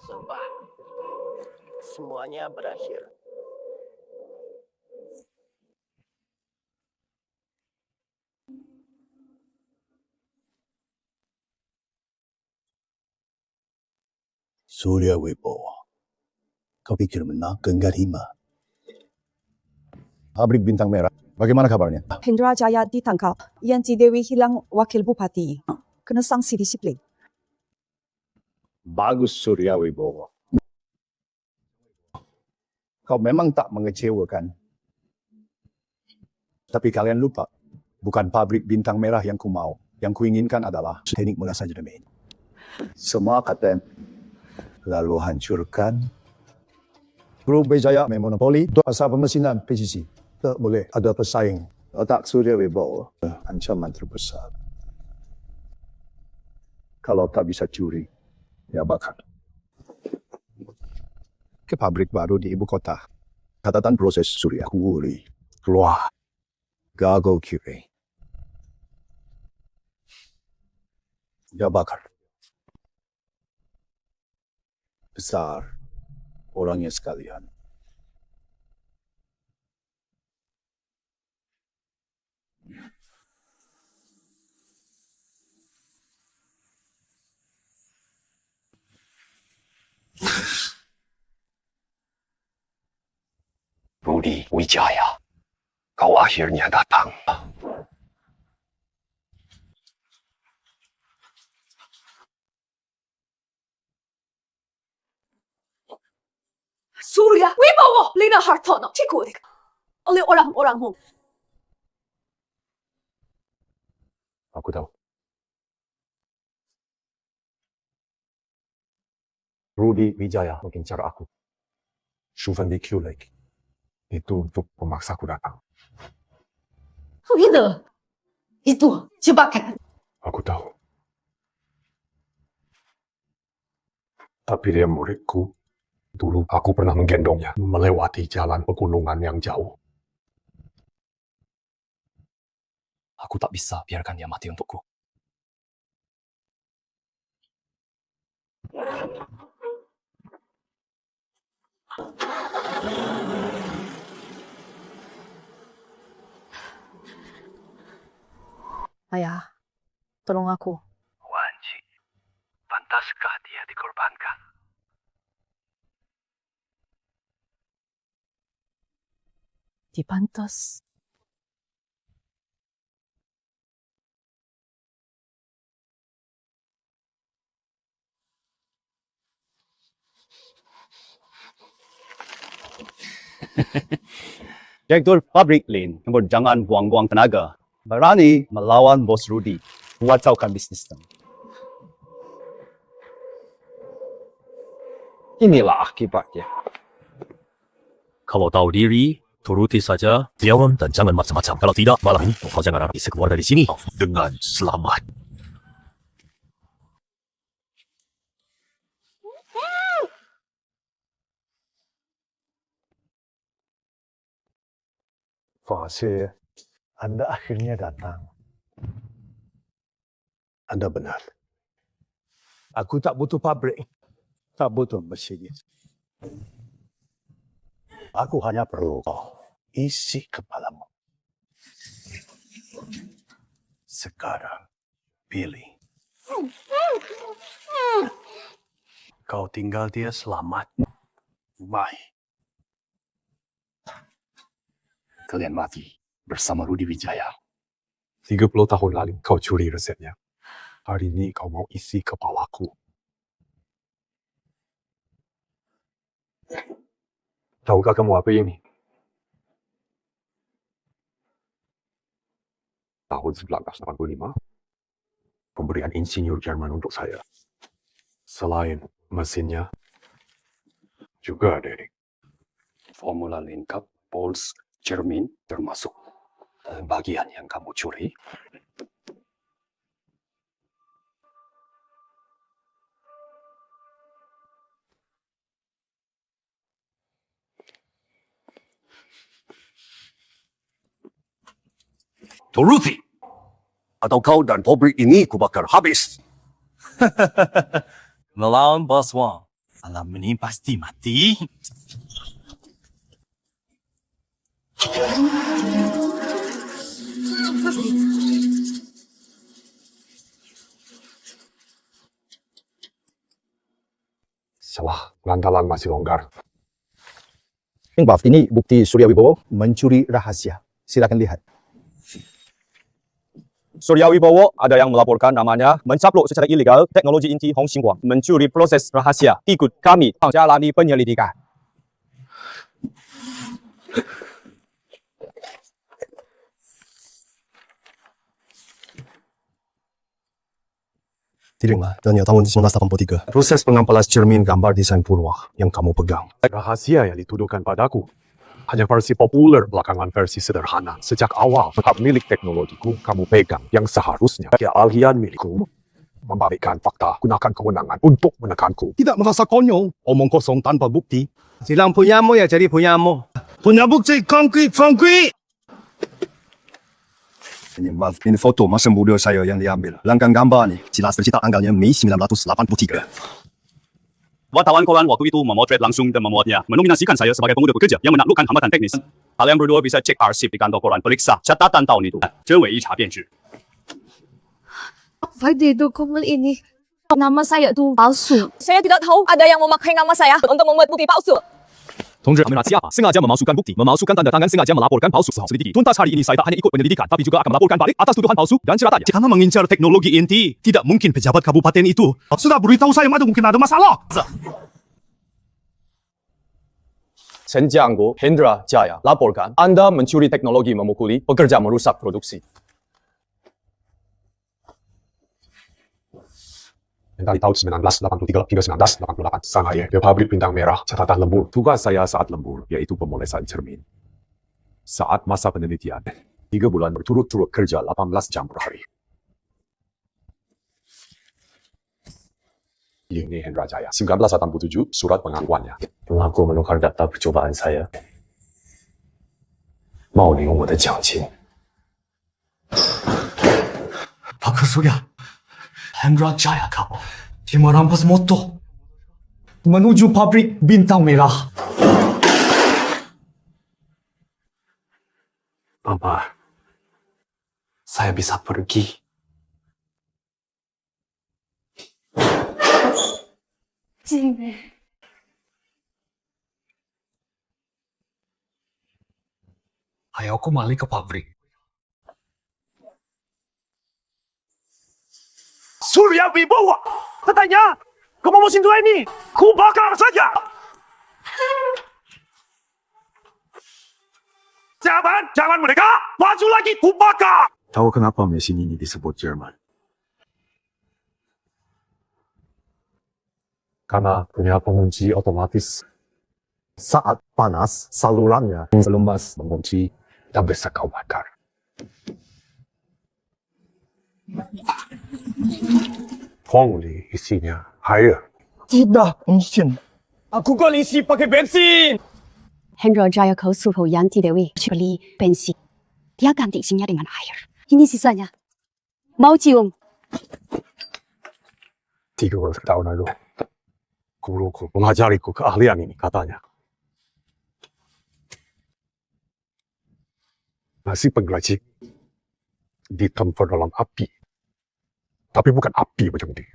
Sebab semuanya berakhir. Surya Wibowo. Kau pikir menang Genggar Hima? Pabrik Bintang Merah, bagaimana kabarnya? Hendra Jaya ditangkap. Yanti Dewi hilang wakil bupati. Kena sanksi disiplin. Bagus Surya Wibowo. Kau memang tak mengecewakan. Tapi kalian lupa, bukan pabrik Bintang Merah yang ku mau. Yang ku inginkan adalah teknik mula saja demi. Semua kata lalu hancurkan Grup Wijaya may monopoli sa pemesinan PCC. Tak boleh ada pesaing. Otak Surya Wibowo ancaman terbesar. Kalau tak bisa curi, ya bakal. Ke pabrik baru di ibu kota. Catatan proses Surya Kuri. Keluar. Gagal kiri. Ya bakal. Besar. Orangnya sekalian. Rudy Wijaya, kau akhirnya datang. Surya Wibowo Lina Hartono Tikudik oleh orang-orangmu. Aku tahu. Rudy Wijaya mengincar aku. Shuvan di Q Lake. Itu untuk memaksaku datang. Itu jebakan. Aku tahu. Tapi dia muridku. Dulu aku pernah menggendongnya melewati jalan pegunungan yang jauh. Aku tak bisa biarkan dia mati untukku. Ayah, tolong aku. Wanci, pantaskah dia dikorbankan? Dipantas. Direktur pabrik Lin, namun jangan buang-buang tenaga. Berani melawan Bos Rudy. Wacaukan bisnis kami. Inilah akibatnya. Kalau tahu diri, turuti saja. Diam dan jangan macam-macam. Kalau tidak, malam ini kau jangan bisa keluar dari sini dengan selamat. Fasih, Anda akhirnya datang. Anda benar. Aku tak butuh pabrik. Tak butuh mesin. Aku hanya perlu isi kepalamu. Sekarang, pilih. Kau tinggal dia selamat. Baik. Kalian mati bersama Rudy Wijaya. 30 tahun lalu kau curi resepnya. Hari ini kau mau isi kepalaku. Tahukah kamu apa ini? Tahun 1985, pemberian insinyur Jerman untuk saya. Selain mesinnya, juga Derek. Formula lengkap, pols, cermin, termasuk bagian yang kamu curi. Turuti! Atau kau dan pabrik ini kubakar habis. Melawan Bos Wong, malam ini pasti mati. Salah, lantaran masih longgar. Maaf, ini bukti Surya Wibowo mencuri rahasia. Silakan lihat. Surya Wibowo ada yang melaporkan namanya mencaplok secara ilegal teknologi inti Hong Xinguang, mencuri proses rahasia. Ikut kami jalani penyelidikan. Terima, dan tahun 1983. Proses pengambilan cermin gambar desain purwa yang kamu pegang. Rahasia yang dituduhkan padaku hanya versi populer, belakangan versi sederhana. Sejak awal, hak milik teknologiku kamu pegang, yang seharusnya keahlian milikku. Membalikkan fakta, gunakan kewenangan untuk menekanku. Tidak merasa konyol, omong kosong tanpa bukti. Silang punyamu ya jadi punyamu. Punya bukti konkret. Ini foto masa muda saya yang diambil. Langkah gambar ni jelas tercetak tanggalnya Mei 1983. Wartawan koran waktu itu memotret langsung dan memuatnya, menominasikan saya sebagai pemuda pekerja yang menaklukkan hambatan teknis. Kalian berdua bisa cek arsip di kantor koran, periksa catatan tahun itu. 真伪一查便知。 Friday dokumen ini nama saya itu palsu. Saya tidak tahu ada yang memakai nama saya untuk membuat bukti palsu. 同志，kami siapa? Sengaja memalsukan bukti, memalsukan tanda tangan, sengaja melaporkan palsu. Selidiki. Tuntas hari ini saya tak hanya ikut penyelidikan, tapi juga akan melaporkan balik atas tuduhan palsu dan ceratannya. Karena mengincar teknologi inti, tidak mungkin pejabat kabupaten itu Sudah beritahu saya ada mungkin ada masalah. Chen Jianggu, Hendra Jaya, laporkan Anda mencuri teknologi memukuli pekerja merusak produksi. Dari tahun 1983 hingga 1988, saya di pabrik bintang merah, catatan lembur. Tugas saya saat lembur, yaitu pemolesan cermin. Saat masa penelitian, 3 bulan berturut-turut kerja 18 jam per hari. Ini Hendra Jaya, 1987, surat pengakuannya. Mengaku menukar data percobaan saya. Mau利用我的奖金。Bagus sudah. Hendra Jaya kau. Dia merampas motor. Menuju pabrik bintang merah. Mama, saya bisa pergi. Jimmy. Ayo kembali ke pabrik. Surya Wibowo, katanya kamu mau sentuh ini, ku bakar saja. Jangan mereka maju lagi, ku bakar. Tahu kenapa mesin ini disebut Jerman? Karena punya pengunci otomatis. Saat panas, salurannya lemas mengunci dan bisa kau bakar. Pongli isinya air. Tidak, mesin. Aku kau isi pakai bensin. Hendra Jaya kau suruh Yanti Dewi beli bensin. Dia ganti isinya dengan air. Ini sisanya. Mau cium? 3 tahun lalu, guruku mengajariku keahlian ini, katanya. Nasi penggeracik ditempel dalam api. Tapi bukan api macam ini.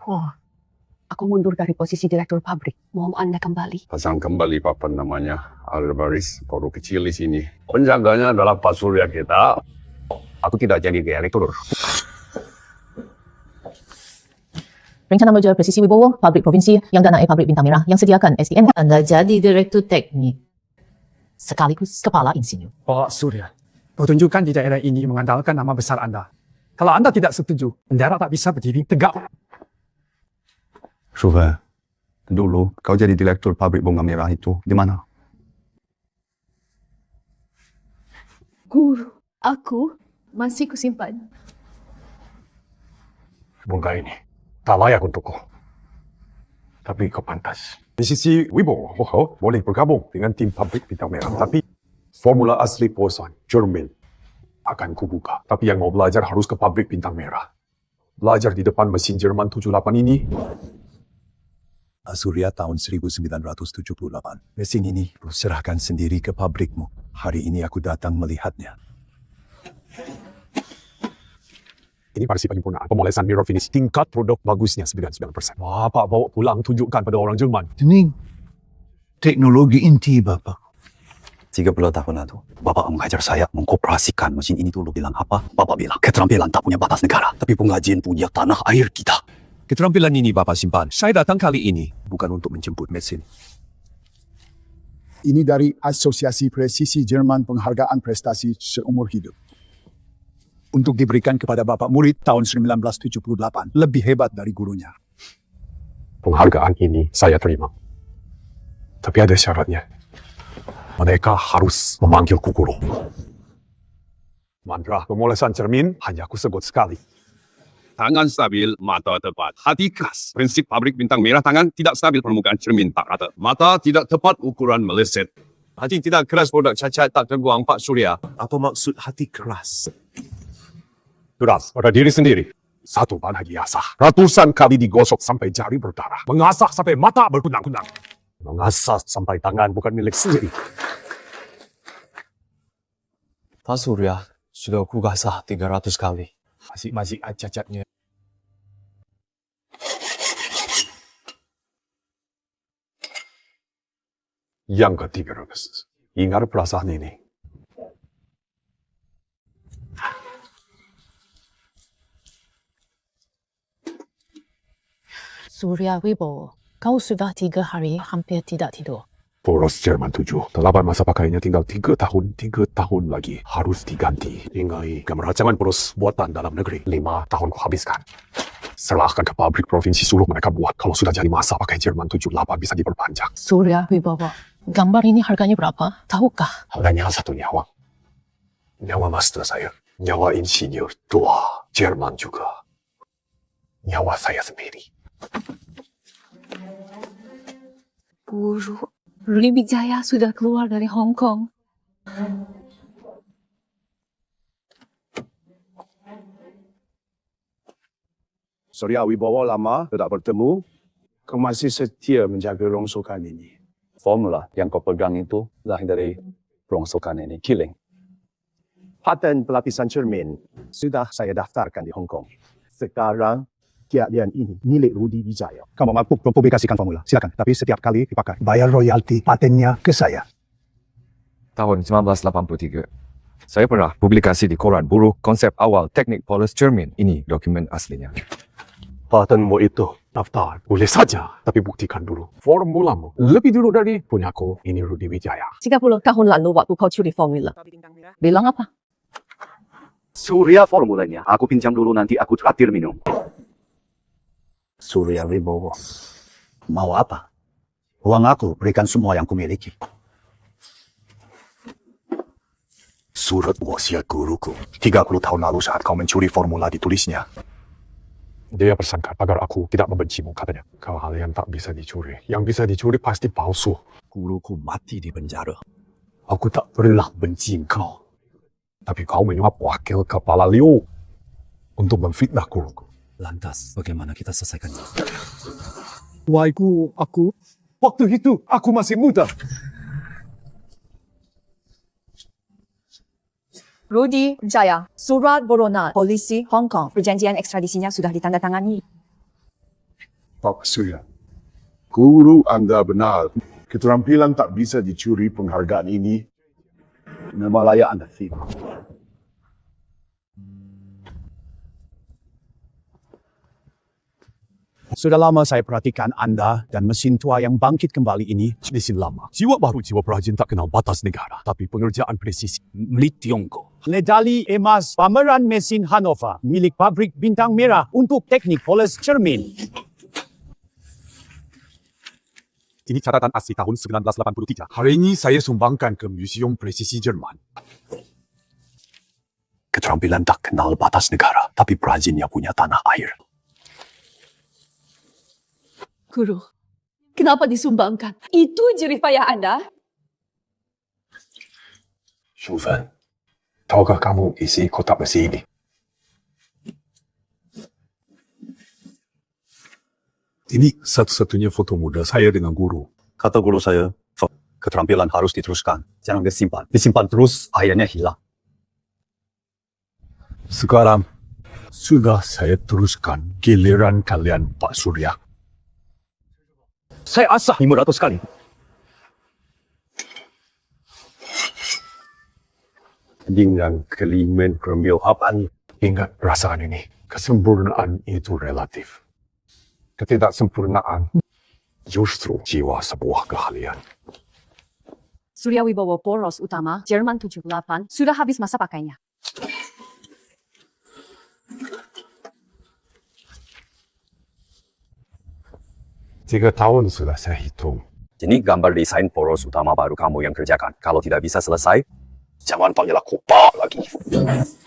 Oh, aku mundur dari posisi direktur pabrik. Mau Anda kembali? Pasang kembali papan namanya. Ada baris baru kecil di sini. Penjaganya adalah Pak Surya kita. Aku tidak jadi direktur. Rencana merger Presisi Wibowo, pabrik provinsi yang danai pabrik bintang merah yang sediakan SDM. Anda jadi direktur teknik sekaligus kepala insinyur. Pak Surya, pertunjukan di daerah ini mengandalkan nama besar Anda. Kalau Anda tidak setuju, bendera tak bisa berdiri tegak. Shuven, dulu kau jadi direktur pabrik bunga merah itu di mana? Guru, aku masih kusimpan. Bunga ini tak layak untukku. Tapi kau pantas. Di sisi Wibowo, kau boleh bergabung dengan tim pabrik bintang merah. Tapi formula asli perusahaan Jerman akan kubuka. Tapi yang mau belajar harus ke pabrik bintang merah. Belajar di depan mesin Jerman 78 ini. Surya tahun 1978. Mesin ini serahkan sendiri ke pabrikmu. Hari ini aku datang melihatnya. Ini versi penyempurnaan pemolesan mirror finish. Tingkat produk bagusnya 99%. Bapak bawa pulang tunjukkan pada orang Jerman. Ini teknologi inti Bapak. 30 tahun lalu, Bapak mengajar saya mengkoperasikan mesin ini dulu. Bilang apa? Bapak bilang keterampilan tak punya batas negara. Tapi pengajian punya tanah air kita. Keterampilan ini Bapak simpan. Saya datang kali ini bukan untuk menjemput mesin. Ini dari Asosiasi Presisi Jerman Penghargaan Prestasi Seumur Hidup. Untuk diberikan kepada Bapak murid tahun 1978. Lebih hebat dari gurunya. Penghargaan ini saya terima. Tapi ada syaratnya. Mereka harus memanggilku guru. Mantra pemolesan cermin hanya aku sebut sekali. Tangan stabil, mata tepat. Hati keras. Prinsip pabrik bintang merah, tangan tidak stabil, permukaan cermin tak rata. Mata tidak tepat, ukuran meleset. Hati tidak keras, produk cacat tak terbuang Pak Surya. Apa maksud hati keras? Keras pada diri sendiri. Satu panah diasah. Ratusan kali digosok sampai jari berdarah. Mengasah sampai mata berkunang-kunang. Mengasah sampai tangan bukan milik sendiri. Pak Surya sudah aku gasah 300 kali. Masih cacatnya. Yang ketiga, ingat perasaan ini. Surya Wibowo, kau sudah 3 hari hampir tidak tidur. Poros Jerman 7. Telapan masa pakainya tinggal 3 tahun. 3 tahun lagi harus diganti. Ingai gambar rancangan poros buatan dalam negeri. 5 tahun kuhabiskan. Serahkan ke pabrik provinsi Sulu mereka buat. Kalau sudah jadi masa pakai Jerman 78 bisa diperpanjang. Surya Wibowo, gambar ini harganya berapa? Tahukah? Harganya 1 nyawa. Nyawa master saya. Nyawa insinyur tua Jerman juga. Nyawa saya sendiri. Guru, Rudi Wijaya sudah keluar dari Hong Kong. Surya Wibowo lama tidak bertemu. Kau masih setia menjaga rongsokan ini. Formula yang kau pegang itu lahir dari rongsokan ini, killing. Paten pelapisan cermin sudah saya daftarkan di Hong Kong. Sekarang keahlian ini milik Rudi Wijaya. Kamu mampu mempublikasikan formula, silakan. Tapi setiap kali dipakai, bayar royalti patennya ke saya. Tahun 1983, saya pernah publikasi di koran buruh konsep awal teknik poles cermin. Ini dokumen aslinya. Patenmu itu daftar boleh saja, tapi buktikan dulu formulamu lebih dulu dari punyaku. Ini Rudi Wijaya. 30 tahun lalu waktu kau curi formula. Bilang apa? Surya formulanya. Aku pinjam dulu, nanti aku traktir minum. Surya Wibowo, mau apa? Uang aku berikan semua yang kumiliki. Surat wasiat guruku 30 tahun lalu saat kau mencuri formula ditulisnya. Dia bersangka agar aku tidak membencimu, katanya. Kau hal yang tak bisa dicuri. Yang bisa dicuri pasti palsu. Guruku mati di penjara. Aku tak pernah benci kau. Tapi kau menyuap wakil kepala Liu untuk memfitnah guruku. Lantas, bagaimana kita selesaikannya? Waiku, waktu itu aku masih muda. Rudi Wijaya, surat buronan polisi Hong Kong. Perjanjian ekstradisinya sudah ditandatangani. Pak Surya, guru Anda benar. Keterampilan tak bisa dicuri. Penghargaan ini memang layak Anda terima. Sudah lama saya perhatikan Anda dan mesin tua yang bangkit kembali ini. Mesin lama, jiwa baru, jiwa perajin tak kenal batas negara. Tapi pengerjaan presisi milik Tiongkok. Medali emas pameran mesin Hannover milik pabrik bintang merah untuk teknik poles cermin. Ini catatan asli tahun 1983. Hari ini saya sumbangkan ke Museum Presisi Jerman. Keterampilan tak kenal batas negara, tapi perajinnya punya tanah air. Guru, kenapa disumbangkan? Itu jerih payah Anda. Shufen, tahukah kamu isi kotak besi ini? Ini satu-satunya foto muda saya dengan guru. Kata guru saya, keterampilan harus diteruskan. Jangan disimpan. Disimpan terus, akhirnya hilang. Sekarang, sudah saya teruskan giliran kalian, Pak Surya. Saya asah 500 kali. Dengan kelimen permiohapan, ingat perasaan ini. Kesempurnaan itu relatif. Ketidaksempurnaan justru jiwa sebuah keahlian. Surya Wibowo poros utama Jerman 78 sudah habis masa pakainya. Tiga tahun sudah saya hitung. Ini gambar desain poros utama baru kamu yang kerjakan. Kalau tidak bisa selesai, jangan panggil aku Pak lagi.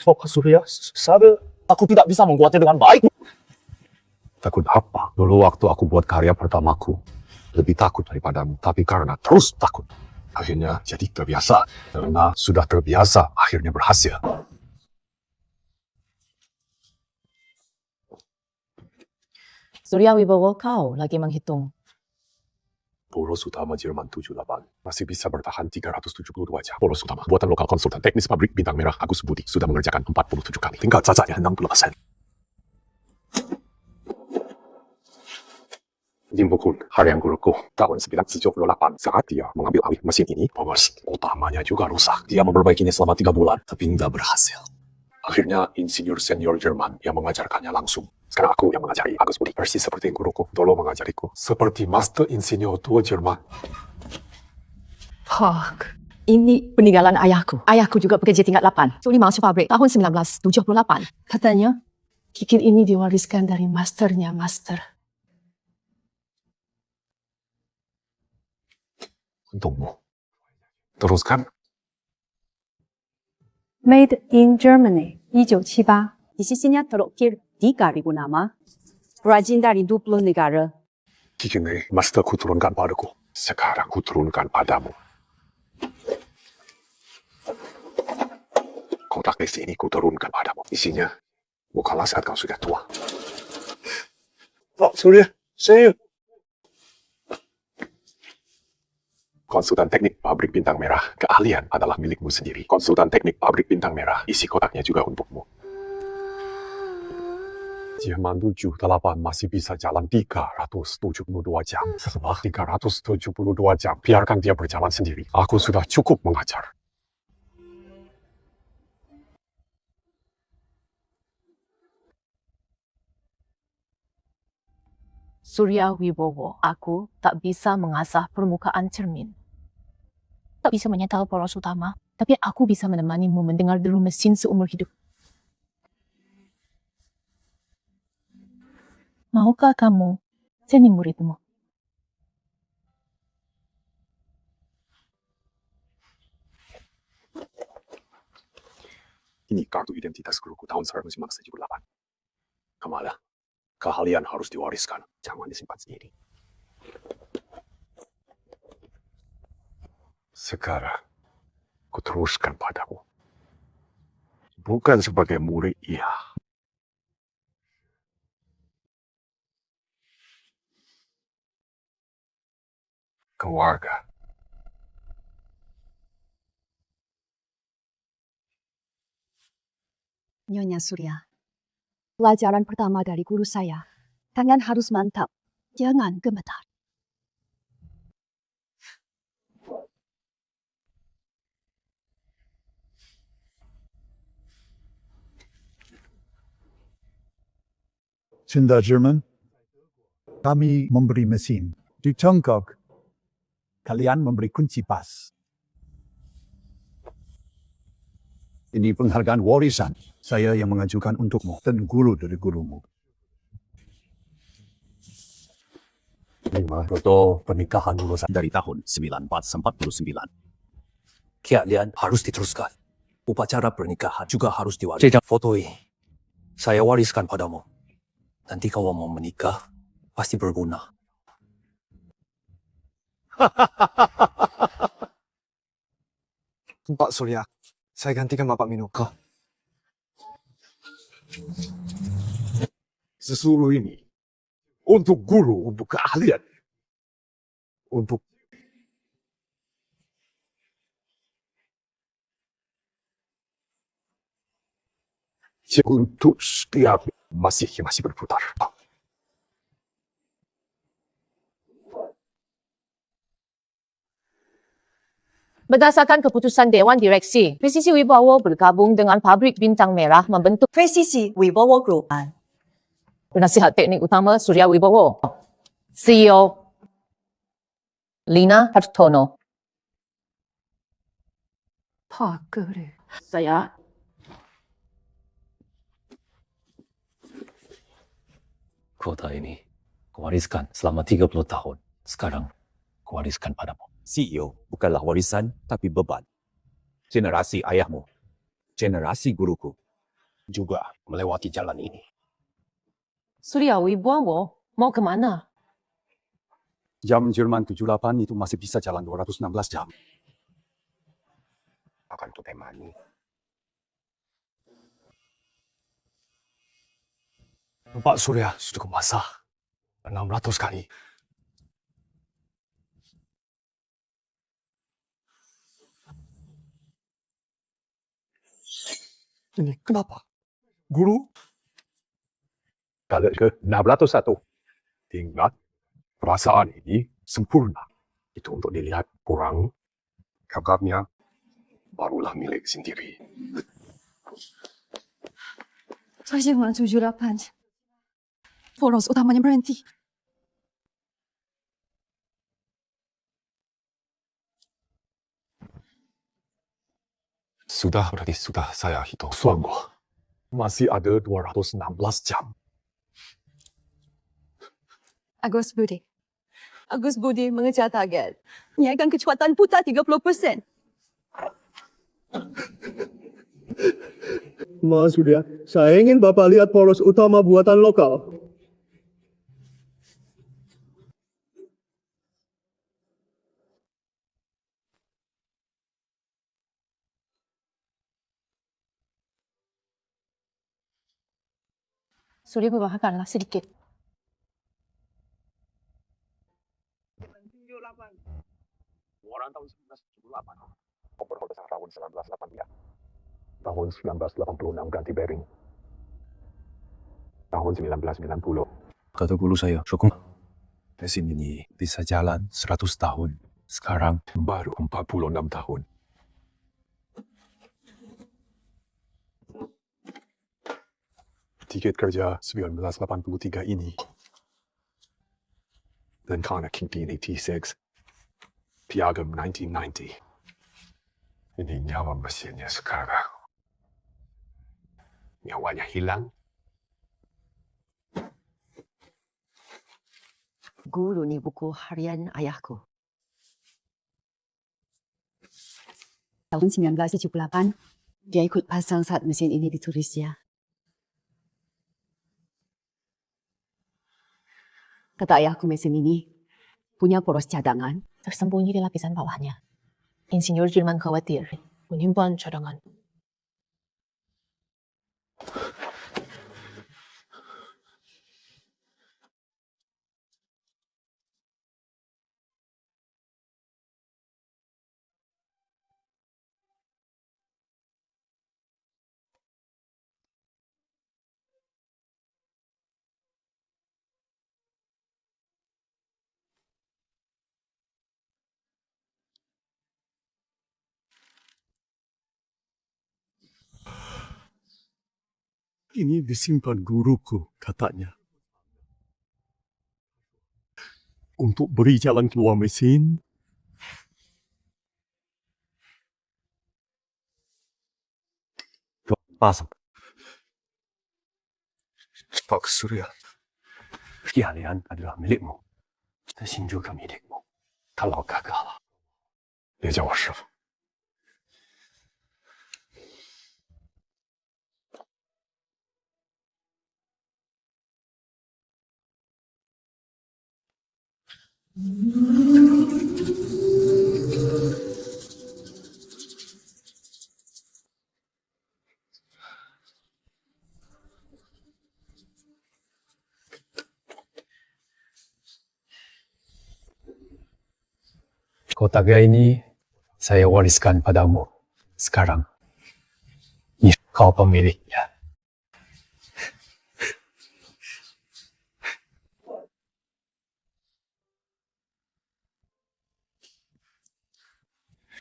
Fokus Surya, sabar. Aku tidak bisa membuatnya dengan baik. Takut apa? Dulu waktu aku buat karya pertamaku, lebih takut daripadamu. Tapi karena terus takut, akhirnya jadi terbiasa. Karena sudah terbiasa, akhirnya berhasil. Surya Wibowo, kau lagi menghitung. Poros utama Jerman 78 masih bisa bertahan 372 jam. Poros utama buatan lokal konsultan teknis pabrik Bintang Merah Agus Budi sudah mengerjakan 47 kali. Tingkat cacatnya 60%. Jim Bukun, harian guruku, tahun 1978 saat dia mengambil alih mesin ini, poros utamanya juga rusak. Dia memperbaikinya selama 3 bulan, tapi tidak berhasil. Akhirnya insinyur senior Jerman yang mengajarkannya langsung. Sekarang aku yang mengajari Agus Budi. Persis seperti guruku dulu mengajariku. Seperti master insinyur tua Jerman. Hak. Ini peninggalan ayahku. Ayahku juga pekerja tingkat 8. Suli masuk pabrik tahun 1978. Katanya, kikil ini diwariskan dari masternya master. Untungmu. Teruskan. Made in Germany 1978. Di sisinya terukir 3.000 nama. Rajin dari 20 negara. Kikil ini master ku turunkan padaku. Sekarang ku turunkan padamu. Kotak lesi ini ku turunkan padamu. Isinya, bukanlah saat kau sudah tua. Oh, Surya, saya. Konsultan teknik pabrik Bintang Merah, keahlian adalah milikmu sendiri. Konsultan teknik pabrik Bintang Merah, isi kotaknya juga untukmu. Jerman 78 masih bisa jalan 372 jam. Setelah 372 jam, biarkan dia berjalan sendiri. Aku sudah cukup mengajar. Surya Wibowo, aku tak bisa mengasah permukaan cermin. Tak bisa menyetel poros utama, tapi aku bisa menemanimu mendengar deru mesin seumur hidup. Maukah kamu jadi muridmu? Ini kartu identitas guruku tahun 1978. Kemana? Keahlian harus diwariskan, jangan disimpan sendiri. Sekarang, ku teruskan padamu. Bukan sebagai murid, iya. Keluarga. Nyonya Surya. Pelajaran pertama dari guru saya, tangan harus mantap, jangan gemetar. Cinta Jerman, kami memberi mesin. Di Tiongkok, kalian memberi kunci pas. Ini penghargaan warisan. Saya yang mengajukan untukmu dan guru dari gurumu. 5 foto pernikahan lulusan dari tahun 1949. Keahlian harus diteruskan. Upacara pernikahan juga harus diwariskan. Foto ini saya wariskan padamu. Nanti kalau mau menikah, pasti berguna. Pak Surya, saya gantikan Bapak Minoka. Sesuruh ini untuk guru, untuk keahlian, untuk untuk setiap masih berputar. Berdasarkan keputusan Dewan Direksi, Presisi Wibowo bergabung dengan pabrik Bintang Merah membentuk Presisi Wibowo Group. Penasihat teknik utama Surya Wibowo, CEO Lina Hartono, Pak Guru. Saya Kota ini kuwariskan selama 30 tahun. Sekarang kuwariskan padamu. CEO bukanlah warisan, tapi beban. Generasi ayahmu, generasi guruku, juga melewati jalan ini. Surya Wibowo mau kemana? Jam Jerman 78 itu masih bisa jalan 216 jam. Akan kutemani. Pak Surya sudah kemasak 600 kali. Ini kenapa? Guru? Kalau ke 601, tingkat perasaan ini sempurna. Itu untuk dilihat kurang, gagapnya barulah milik sendiri. 378. Poros utamanya berhenti. Sudah berarti sudah saya hitung. Sungguh, masih ada 216 jam. Agus Budi mengejar target. Naikkan kecepatan putar 30%. Mas Surya, saya ingin Bapak lihat poros utama buatan lokal. Surya berbahagalah sedikit. Orang tahun 1978. Overhaul besar tahun 1983. Tahun 1986 ganti bearing. Tahun 1990. Kata guru saya, Sokong, mesin ini bisa jalan 100 tahun. Sekarang baru 46 tahun. Tiket kerja 1983 ini dan Kana Kinti 86, Piagam 1990. Ini nyawa mesinnya sekarang. Nyawanya hilang. Guru ni buku harian ayahku. Tahun 1978, dia ikut pasang saat mesin ini ditulisnya. Kata ayahku mesin ini punya poros cadangan. Tersembunyi di lapisan bawahnya. Insinyur Jerman khawatir menyimpan cadangan. Ini disimpan guruku, katanya. Untuk beri jalan keluar mesin. Pasang. Pak Surya, kalian adalah milikmu. Mesin juga milikmu. Kalau gagal, 别叫我师傅。 Kotak ini saya wariskan padamu. Sekarang, kau pemiliknya.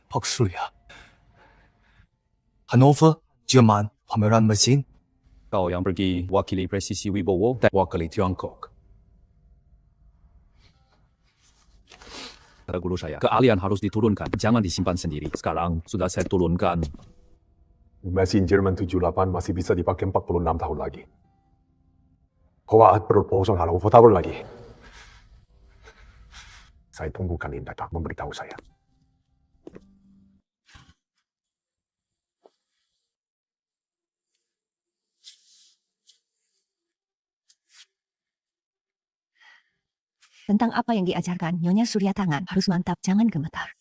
Pak Surya. Hannover, Jerman, pameran mesin. Kau yang pergi wakili presisi Wibowo dan wakili Tiongkok. Kata guru saya, keahlian harus diturunkan, jangan disimpan sendiri. Sekarang sudah saya turunkan. Mesin Jerman 78 masih bisa dipakai 46 tahun lagi. Hoa proposal halau 4 tahun lagi. Saya tunggu kalian datang memberitahu saya. Tentang apa yang diajarkan Nyonya Surya Tangan harus mantap, jangan gemetar.